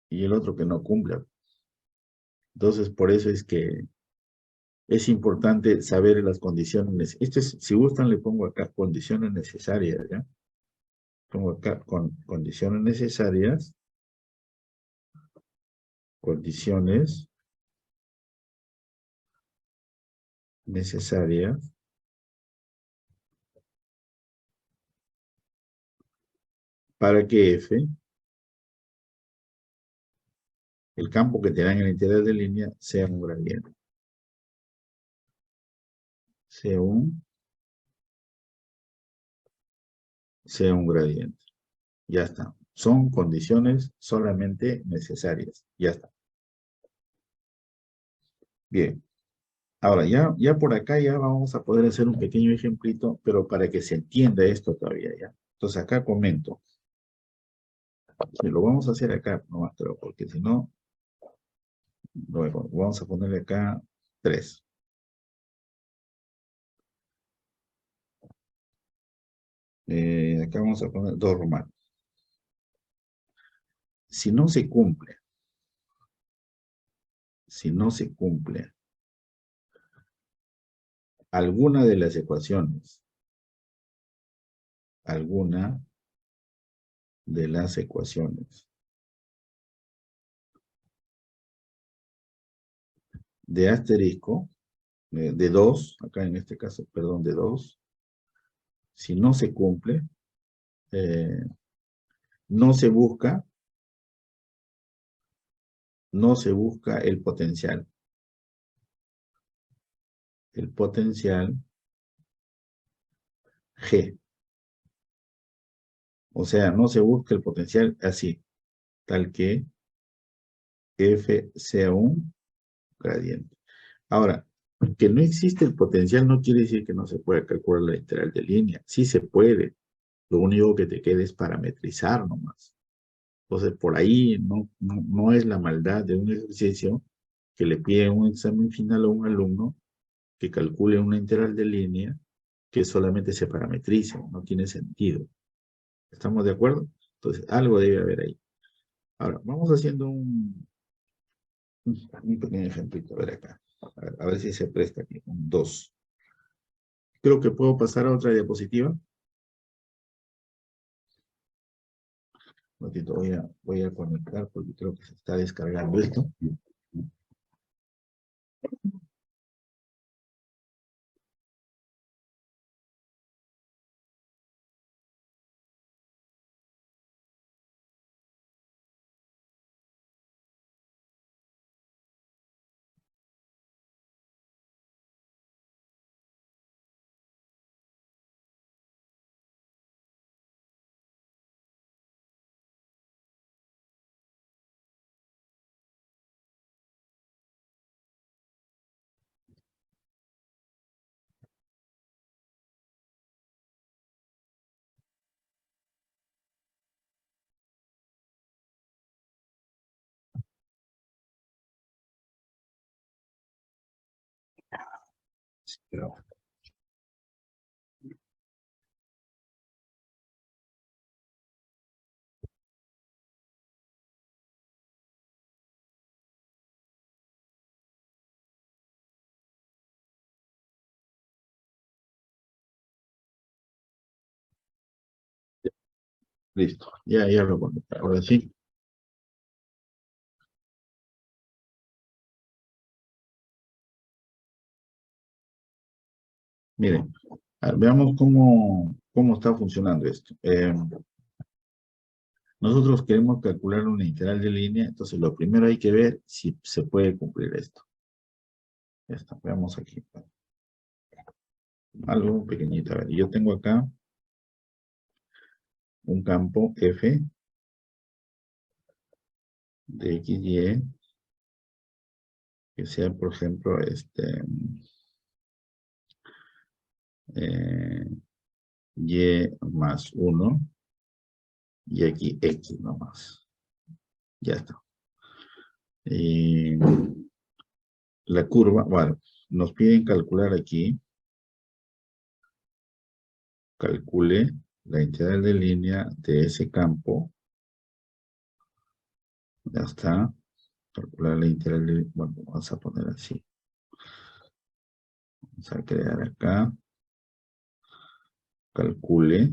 y el otro que no cumpla. Entonces, por eso es que es importante saber las condiciones. Esto es, si gustan, le pongo acá condiciones necesarias, ¿ya? Pongo acá con condiciones necesarias, condiciones necesarias para que F, el campo que te dan en la integral de línea, sea un gradiente. Sea un gradiente. Ya está. Son condiciones solamente necesarias. Ya está. Bien. Ahora, ya por acá ya vamos a poder hacer un pequeño ejemplito, pero para que se entienda esto todavía, ¿ya? Entonces acá comento. Si lo vamos a hacer acá, nomás, pero porque si no, luego vamos a ponerle acá 3. Acá vamos a poner 2 romanos. Si no se cumple alguna de las ecuaciones, de asterisco, de 2, acá en este caso, perdón, de 2, si no se cumple, no se busca el potencial. El potencial G. O sea, no se busca el potencial así, tal que F sea un gradiente. Ahora, que no existe el potencial no quiere decir que no se pueda calcular la integral de línea. Sí se puede. Lo único que te queda es parametrizar nomás. Entonces, por ahí no es la maldad de un ejercicio que le pide un examen final a un alumno que calcule una integral de línea que solamente se parametrice. No tiene sentido. ¿Estamos de acuerdo? Entonces, algo debe haber ahí. Ahora, vamos haciendo un pequeño ejemplito. A ver acá. A ver si se presta aquí. Un 2. Creo que puedo pasar a otra diapositiva. Un ratito, voy a conectar porque creo que se está descargando esto. Pero, listo, ya lo pone. Ahora sí. Miren, veamos cómo está funcionando esto. Nosotros queremos calcular una integral de línea, entonces lo primero hay que ver si se puede cumplir esto. Ya está, veamos aquí. Algo pequeñito. A ver, yo tengo acá un campo F de X, Y, que sea, por ejemplo, Y más 1, y aquí X nomás. Ya está. Y la curva, bueno, nos piden calcular aquí, calcule la integral de línea de ese campo. Ya está. Calcular la integral de, bueno, vamos a poner así. Vamos a crear acá. Calcule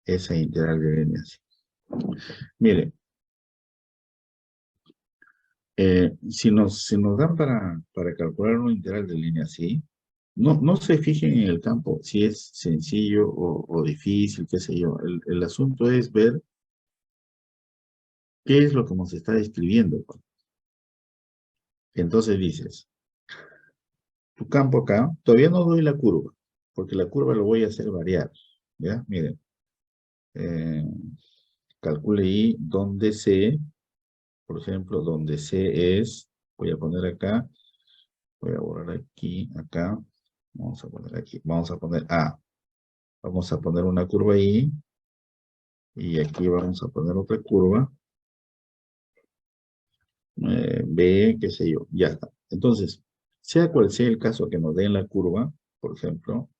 esa integral de línea así. Mire, si nos dan para calcular una integral de línea así, no se fijen en el campo si es sencillo o difícil, qué sé yo. El asunto es ver qué es lo que nos está describiendo. Entonces dices, tu campo acá, todavía no doy la curva, porque la curva lo voy a hacer variar. ¿Ya? Miren, calcule ahí donde C, por ejemplo, donde C es, voy a poner acá, voy a borrar aquí, acá, vamos a poner aquí, vamos a poner A. Vamos a poner una curva ahí, y aquí vamos a poner otra curva, B, qué sé yo, ya está. Entonces, sea cual sea el caso que nos den la curva, por ejemplo,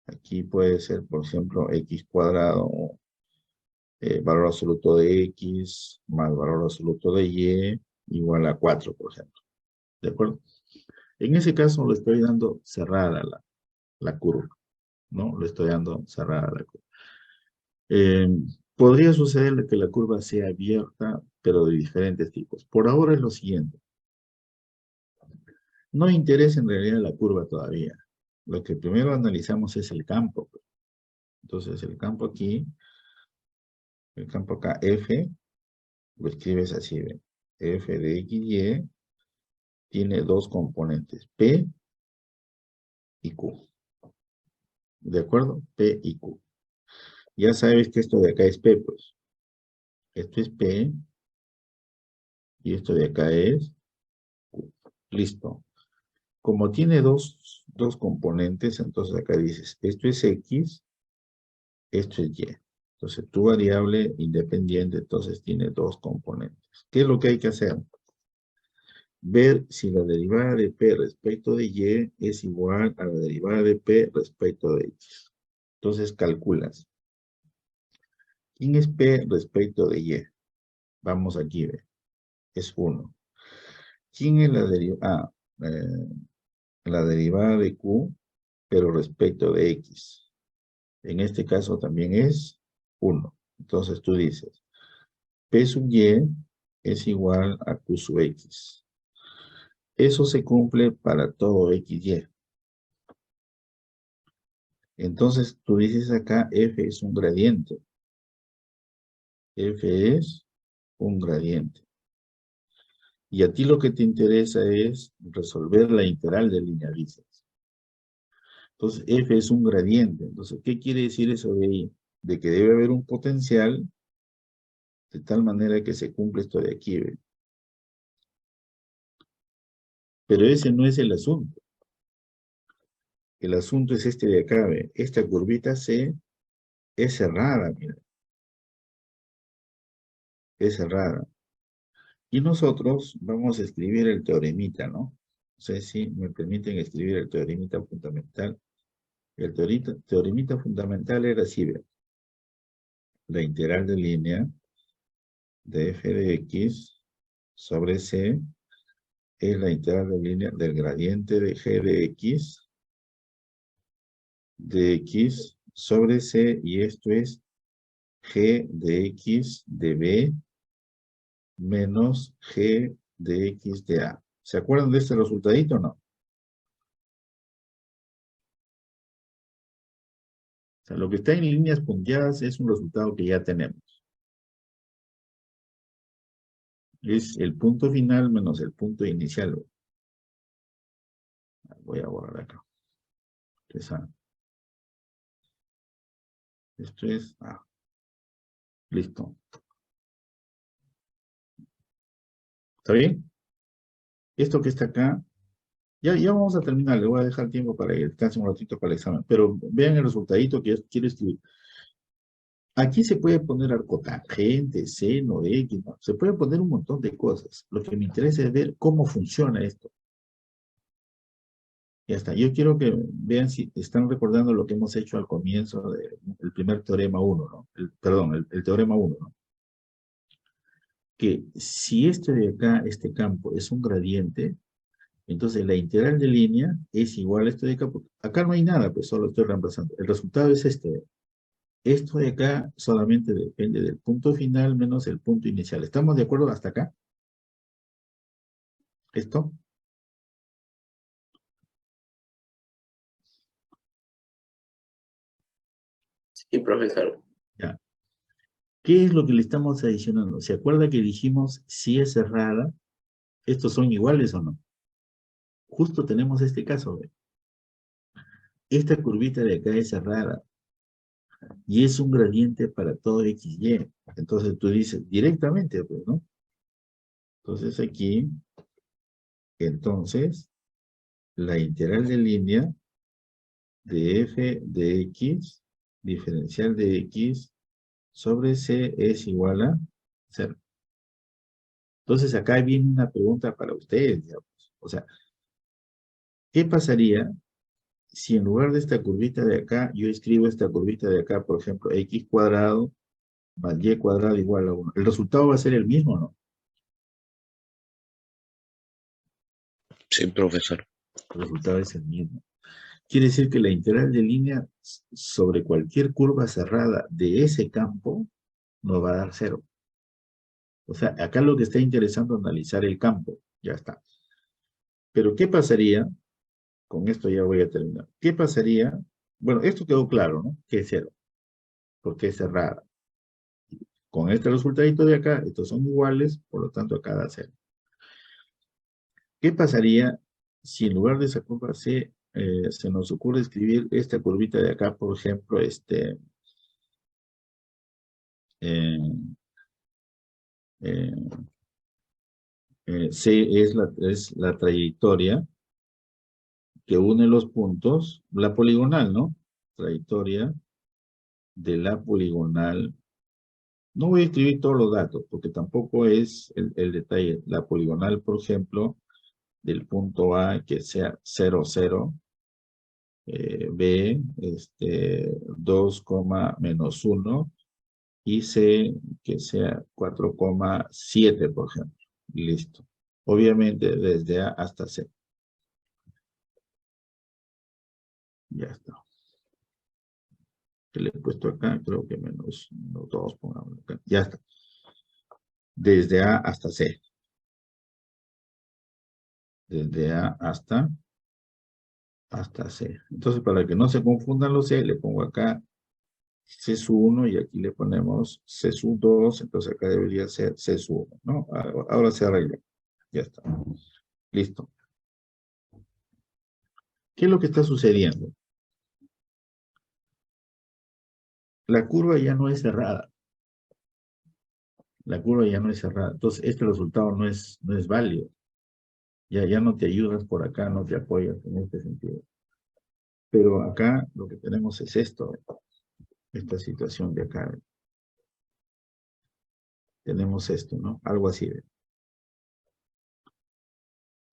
aquí puede ser, por ejemplo, X cuadrado, valor absoluto de X, más valor absoluto de Y, igual a 4, por ejemplo. ¿De acuerdo? En ese caso le estoy dando cerrada la curva, ¿no? Le estoy dando cerrada la curva. Podría suceder que la curva sea abierta, pero de diferentes tipos. Por ahora es lo siguiente. No interesa en realidad la curva todavía. Lo que primero analizamos es el campo. Entonces el campo aquí, el campo acá F, lo escribes así, ¿ven? F de X, Y, tiene dos componentes, P y Q. ¿De acuerdo? P y Q. Ya sabes que esto de acá es P, pues. Esto es P y esto de acá es Q. Listo. Como tiene dos componentes, entonces acá dices, esto es X, esto es Y. Entonces tu variable independiente entonces tiene dos componentes. ¿Qué es lo que hay que hacer? Ver si la derivada de P respecto de Y es igual a la derivada de P respecto de X. Entonces calculas. ¿Quién es P respecto de Y? Vamos aquí, ve. Es 1. ¿Quién es la derivada de Q, pero respecto de X? En este caso también es 1. Entonces tú dices, P sub Y es igual a Q sub X. Eso se cumple para todo XY. Entonces tú dices acá, F es un gradiente. F es un gradiente. Y a ti lo que te interesa es resolver la integral de linealizas. Entonces, F es un gradiente. Entonces, ¿qué quiere decir eso de ahí? De que debe haber un potencial de tal manera que se cumple esto de aquí, ¿ve? Pero ese no es el asunto. El asunto es este de acá, ¿ve? Esta curvita C es cerrada, mira. Es cerrada. Y nosotros vamos a escribir el teoremita, ¿no? No sé si me permiten escribir el teoremita fundamental. El teoremita fundamental era así, ¿ve? La integral de línea de f de x sobre c es la integral de línea del gradiente de g de x sobre c, y esto es g de x de b menos g de x de a. ¿Se acuerdan de este resultadito o no? O sea, lo que está en líneas punteadas es un resultado que ya tenemos. Es el punto final menos el punto inicial. Voy a borrar acá. Esto es... listo. ¿Está bien? Esto que está acá, ya vamos a terminar. Le voy a dejar tiempo para que descanse un ratito para el examen. Pero vean el resultadito que yo quiero escribir. Aquí se puede poner arcotangente, seno, x, ¿no? Se puede poner un montón de cosas. Lo que me interesa es ver cómo funciona esto. Ya está. Yo quiero que vean si están recordando lo que hemos hecho al comienzo del primer teorema 1, ¿no? Perdón, el teorema 1, ¿no? Que si este de acá, este campo, es un gradiente, entonces la integral de línea es igual a esto de acá. Acá no hay nada, pues solo estoy reemplazando. El resultado es este. Esto de acá solamente depende del punto final menos el punto inicial. ¿Estamos de acuerdo hasta acá? ¿Esto? Sí, profesor. Ya. ¿Qué es lo que le estamos adicionando? ¿Se acuerda que dijimos si es cerrada? ¿Estos son iguales o no? Justo tenemos este caso. ¿Ve? Esta curvita de acá es cerrada y es un gradiente para todo XY. Entonces tú dices directamente, pues, ¿no? Entonces aquí, entonces, la integral de línea de f de x, diferencial de x, sobre c es igual a 0. Entonces acá viene una pregunta para ustedes, digamos. O sea, ¿qué pasaría si en lugar de esta curvita de acá, yo escribo esta curvita de acá, por ejemplo, x cuadrado más y cuadrado igual a 1? El resultado va a ser el mismo, ¿no? Sí, profesor. El resultado es el mismo. Quiere decir que la integral de línea sobre cualquier curva cerrada de ese campo nos va a dar 0. O sea, acá lo que está interesando es analizar el campo. Ya está. Pero ¿qué pasaría? Con esto ya voy a terminar. ¿Qué pasaría? Bueno, esto quedó claro, ¿no? Que es 0, porque es cerrada. Con este resultadito de acá, estos son iguales, por lo tanto acá da 0. ¿Qué pasaría si en lugar de esa curva C se nos ocurre escribir esta curvita de acá, por ejemplo, C es la trayectoria que une los puntos, la poligonal, ¿no? Trayectoria de la poligonal. No voy a escribir todos los datos, porque tampoco es el detalle. La poligonal, por ejemplo, del punto A, que sea 0, 0, B, 2, menos 1, y C, que sea 4,7, por ejemplo. Listo. Obviamente, desde A hasta C. Ya está. Que le he puesto acá, creo que menos 2, pongamos acá. Ya está. Desde A hasta C. Desde A hasta C. Entonces, para que no se confundan los C, le pongo acá C sub 1 y aquí le ponemos C sub 2, entonces acá debería ser C sub 1, ¿no? Ahora se arregla. Ya está. Listo. ¿Qué es lo que está sucediendo? La curva ya no es cerrada. La curva ya no es cerrada. Entonces, este resultado no es válido. Ya no te ayudas por acá, no te apoyas en este sentido. Pero acá lo que tenemos es esto, esta situación de acá. Tenemos esto, ¿no? Algo así de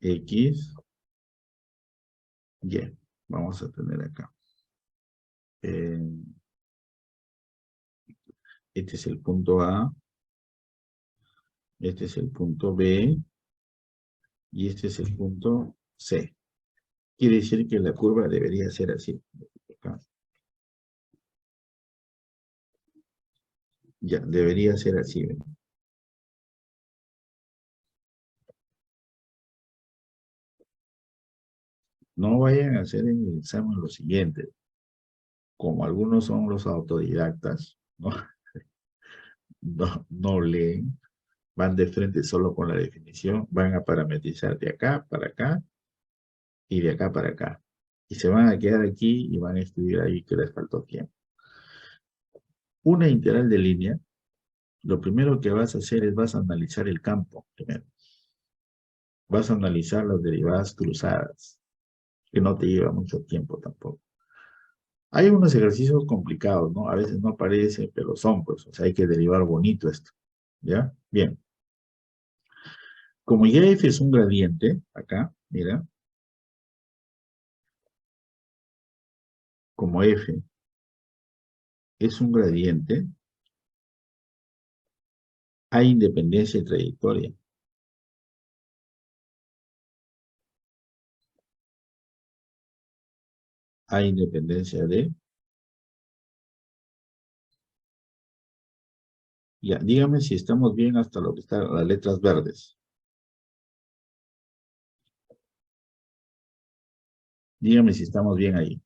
X Bien, vamos a tener acá. Este es el punto A, este es el punto B, y este es el punto C. Quiere decir que la curva debería ser así. Acá. Ya, debería ser así. ¿Ven? No vayan a hacer en el examen lo siguiente. Como algunos son los autodidactas, ¿no? No leen, van de frente solo con la definición, van a parametrizar de acá para acá y de acá para acá. Y se van a quedar aquí y van a escribir ahí que les faltó tiempo. Una integral de línea, lo primero que vas a hacer es vas a analizar el campo primero. Vas a analizar las derivadas cruzadas, que no te lleva mucho tiempo tampoco. Hay unos ejercicios complicados, ¿no? A veces no aparecen, pero son, pues, o sea, hay que derivar bonito esto, ¿ya? Bien. Como ya f es un gradiente, acá, mira, como f es un gradiente, hay independencia de trayectoria. Hay independencia de... Ya, dígame si estamos bien hasta lo que están las letras verdes. Dígame si estamos bien ahí.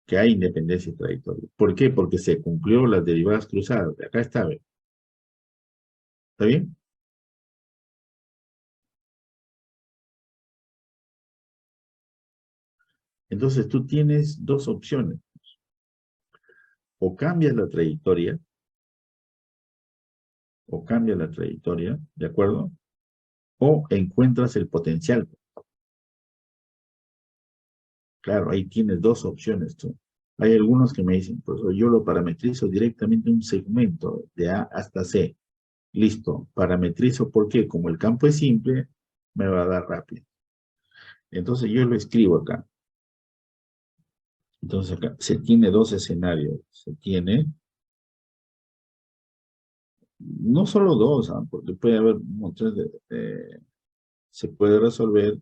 Que hay independencia de trayectoria. ¿Por qué? Porque se cumplió las derivadas cruzadas. De acá está, ¿ve? ¿Está bien? Entonces tú tienes dos opciones. O cambias la trayectoria, ¿de acuerdo? O encuentras el potencial. Claro, ahí tienes dos opciones tú. Hay algunos que me dicen, pues yo lo parametrizo directamente un segmento de A hasta C. Listo, parametrizo, ¿por qué? Como el campo es simple, me va a dar rápido. Entonces yo lo escribo acá. Entonces acá se tiene dos escenarios. Se tiene, no solo dos, porque puede haber un montón se puede resolver,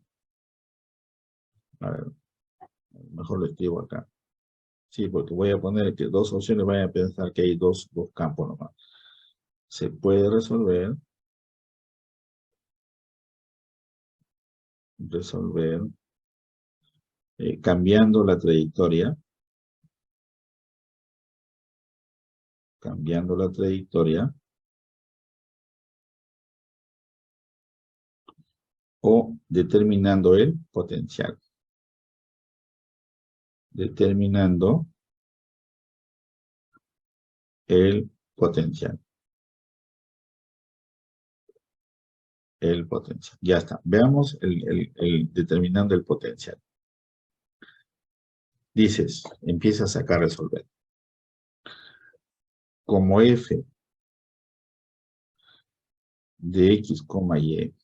a ver, mejor lo escribo acá. Sí, porque voy a poner que dos opciones, vayan a pensar que hay dos campos nomás. Se puede resolver cambiando la trayectoria, o determinando el potencial. Determinando el potencial. El potencial. Ya está. Veamos el determinando el potencial. Dices, empiezas acá a resolver. Como f de x, y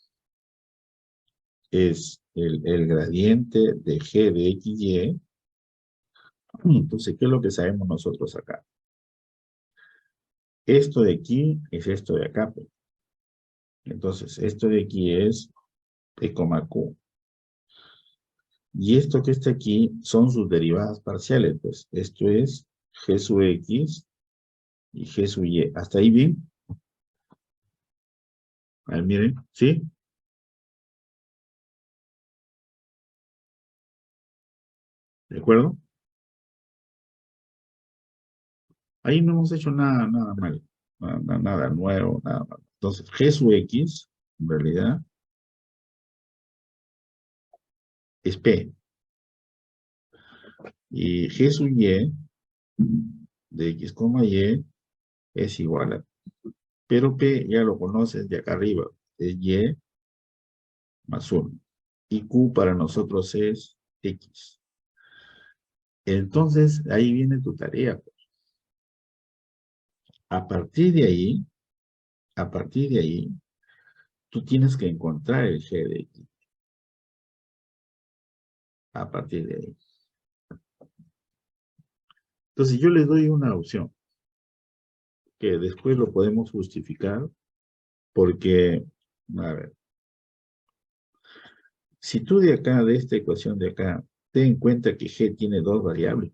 es el gradiente de g de x, y, entonces, ¿qué es lo que sabemos nosotros acá? Esto de aquí es esto de acá. Pues. Entonces, esto de aquí es P, Q. Y esto que está aquí son sus derivadas parciales. Pues esto es G sub X y G sub Y. ¿Hasta ahí bien? A ver, miren, ¿sí? ¿De acuerdo? Ahí no hemos hecho nada mal. Nada nuevo, nada mal. Entonces, G sub X, en realidad, es P. Y G sub Y, de X, Y, es igual a... Pero P ya lo conoces de acá arriba. Es Y más 1. Y Q para nosotros es X. Entonces, ahí viene tu tarea. A partir de ahí, tú tienes que encontrar el G de X. a partir de ahí. Entonces yo les doy una opción, que después lo podemos justificar, porque, a ver, si tú de acá, de esta ecuación de acá, ten en cuenta que G tiene dos variables.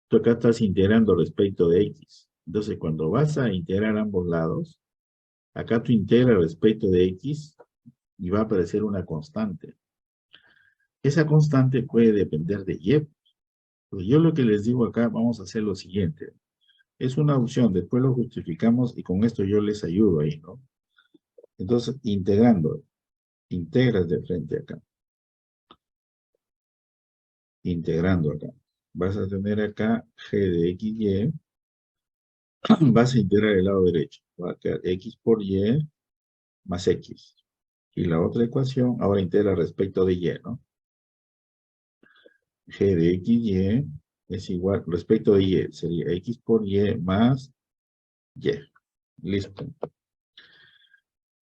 Tú acá estás integrando respecto de X. Entonces, cuando vas a integrar ambos lados, acá tú integras respecto de X y va a aparecer una constante. Esa constante puede depender de Y. Pues yo lo que les digo acá, vamos a hacer lo siguiente. Es una opción, después lo justificamos y con esto yo les ayudo ahí, ¿no? Entonces, integrando, integras de frente acá. Integrando acá. Vas a tener acá G de X, Y. Vas a integrar el lado derecho. Va a quedar X por Y más X. Y la otra ecuación, ahora integra respecto de Y, ¿no? G de X, Y es igual, respecto de Y, sería X por Y más Y. Listo.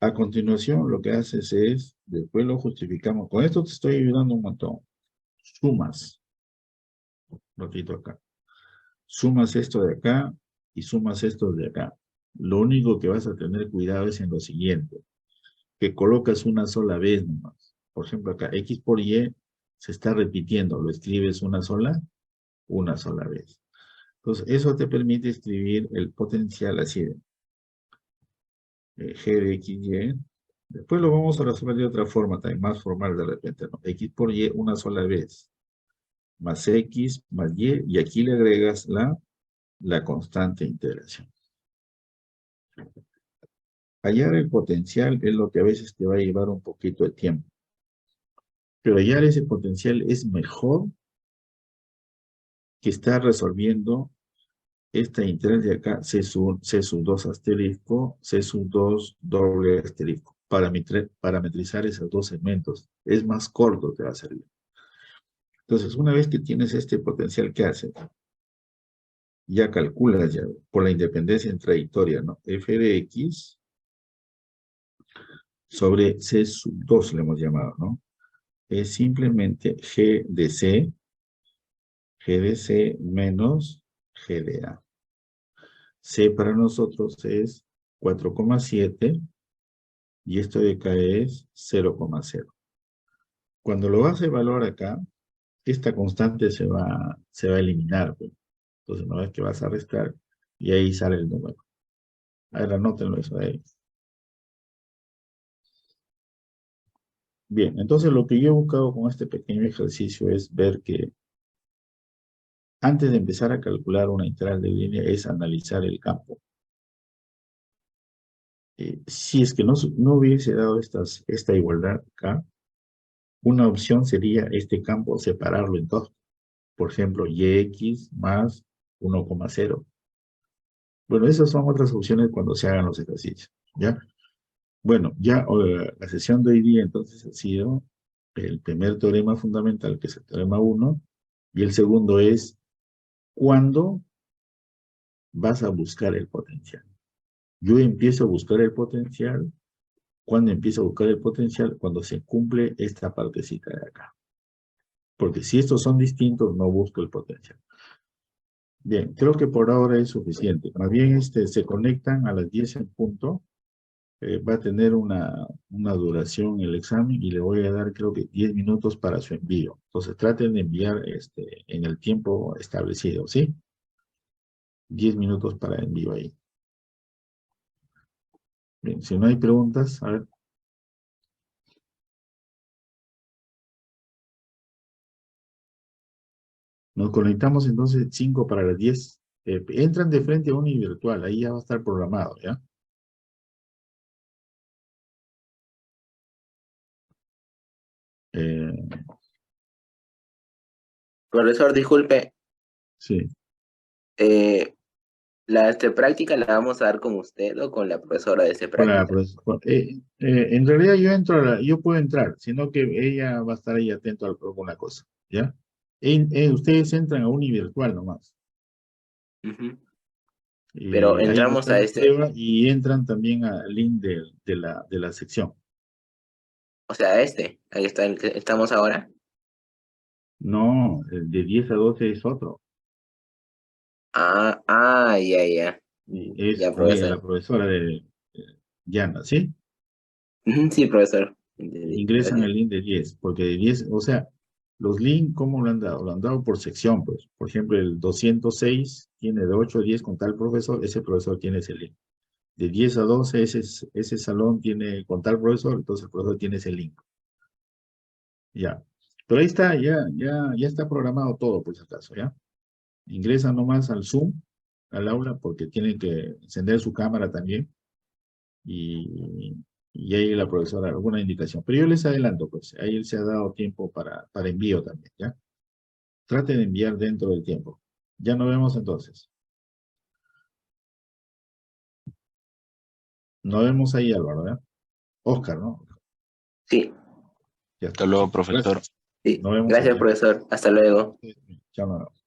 A continuación, lo que haces es, después lo justificamos. Con esto te estoy ayudando un montón. Sumas. Notito acá. Sumas esto de acá y sumas esto de acá. Lo único que vas a tener cuidado es en lo siguiente. Que colocas una sola vez nomás. Por ejemplo, acá, X por Y se está repitiendo. Lo escribes una sola vez. Entonces, eso te permite escribir el potencial así de G de X, Y. Después lo vamos a resolver de otra forma, también más formal de repente, ¿no? X por Y una sola vez, más X, más Y aquí le agregas la constante integración. Hallar el potencial es lo que a veces te va a llevar un poquito de tiempo. Pero hallar ese potencial es mejor que estar resolviendo esta integral de acá, C sub 2 asterisco, C sub 2 doble asterisco. Parametrizar esos dos segmentos. Es más corto, te va a servir. Entonces, una vez que tienes este potencial, ¿qué haces? Ya calculas ya por la independencia en trayectoria, ¿no? F de X sobre C sub 2 le hemos llamado, ¿no? Es simplemente G de C menos G de A. C para nosotros es 4,7 y esto de acá es 0,0. Cuando lo vas a evaluar acá, esta constante se va a eliminar, pues. Entonces, una vez que vas a restar, y ahí sale el número. Ahora anótenlo eso ahí. Bien, entonces lo que yo he buscado con este pequeño ejercicio es ver que antes de empezar a calcular una integral de línea es analizar el campo. Si es que no hubiese dado esta igualdad acá, una opción sería este campo separarlo en dos. Por ejemplo, YX más 1,0. Bueno, esas son otras opciones cuando se hagan los ejercicios, ¿ya? Bueno, ya la sesión de hoy día entonces ha sido el primer teorema fundamental, que es el teorema 1, y el segundo es ¿cuándo vas a buscar el potencial? Yo empiezo a buscar el potencial. ¿Cuándo empiezo a buscar el potencial? Cuando se cumple esta partecita de acá. Porque si estos son distintos, no busco el potencial. Bien, creo que por ahora es suficiente. Más bien se conectan a las 10 en punto. Va a tener una duración el examen y le voy a dar creo que 10 minutos para su envío. Entonces traten de enviar en el tiempo establecido, ¿sí? 10 minutos para envío ahí. Bien, si no hay preguntas, a ver. Nos conectamos entonces 5 para las 10. Entran de frente a Univirtual, ahí ya va a estar programado, ¿ya? Profesor, disculpe, Sí. ¿la práctica la vamos a dar con usted o con la profesora de ese Hola, práctica? profesor. En realidad yo entro, yo puedo entrar, sino que ella va a estar ahí atento a alguna cosa, ¿ya? Ustedes entran a Univirtual nomás. Ujú. Pero Y ahí entramos está a la este. prueba y entran también al link de la sección. O sea, ahí está el que estamos ahora. No, el de 10 a 12 es otro. Ya. Es Ya, profesor. la profesora de Yana, ¿sí? Ujú, sí, profesor. Entendí. Ingresan Gracias. el link de 10, porque de 10, o sea, los links, ¿cómo lo han dado? Lo han dado por sección, pues. Por ejemplo, el 206 tiene de 8 a 10 con tal profesor, ese profesor tiene ese link. De 10 a 12, ese salón tiene con tal profesor, entonces el profesor tiene ese link. Ya. Pero ahí está, ya está programado todo, por si acaso, ¿ya? Ingresan nomás al Zoom, al aula, porque tienen que encender su cámara también. Y, y ahí la profesora alguna indicación. Pero yo les adelanto, pues, ahí se ha dado tiempo para envío también, ¿ya? Trate de enviar dentro del tiempo. Ya nos vemos entonces. Nos vemos ahí, Álvaro, ¿ya? Oscar, ¿no? Sí, Ya Hasta está. luego, profesor. Gracias. sí. Nos vemos Gracias, ahí, ¿ya? profesor. Hasta luego. Chao, nos vemos.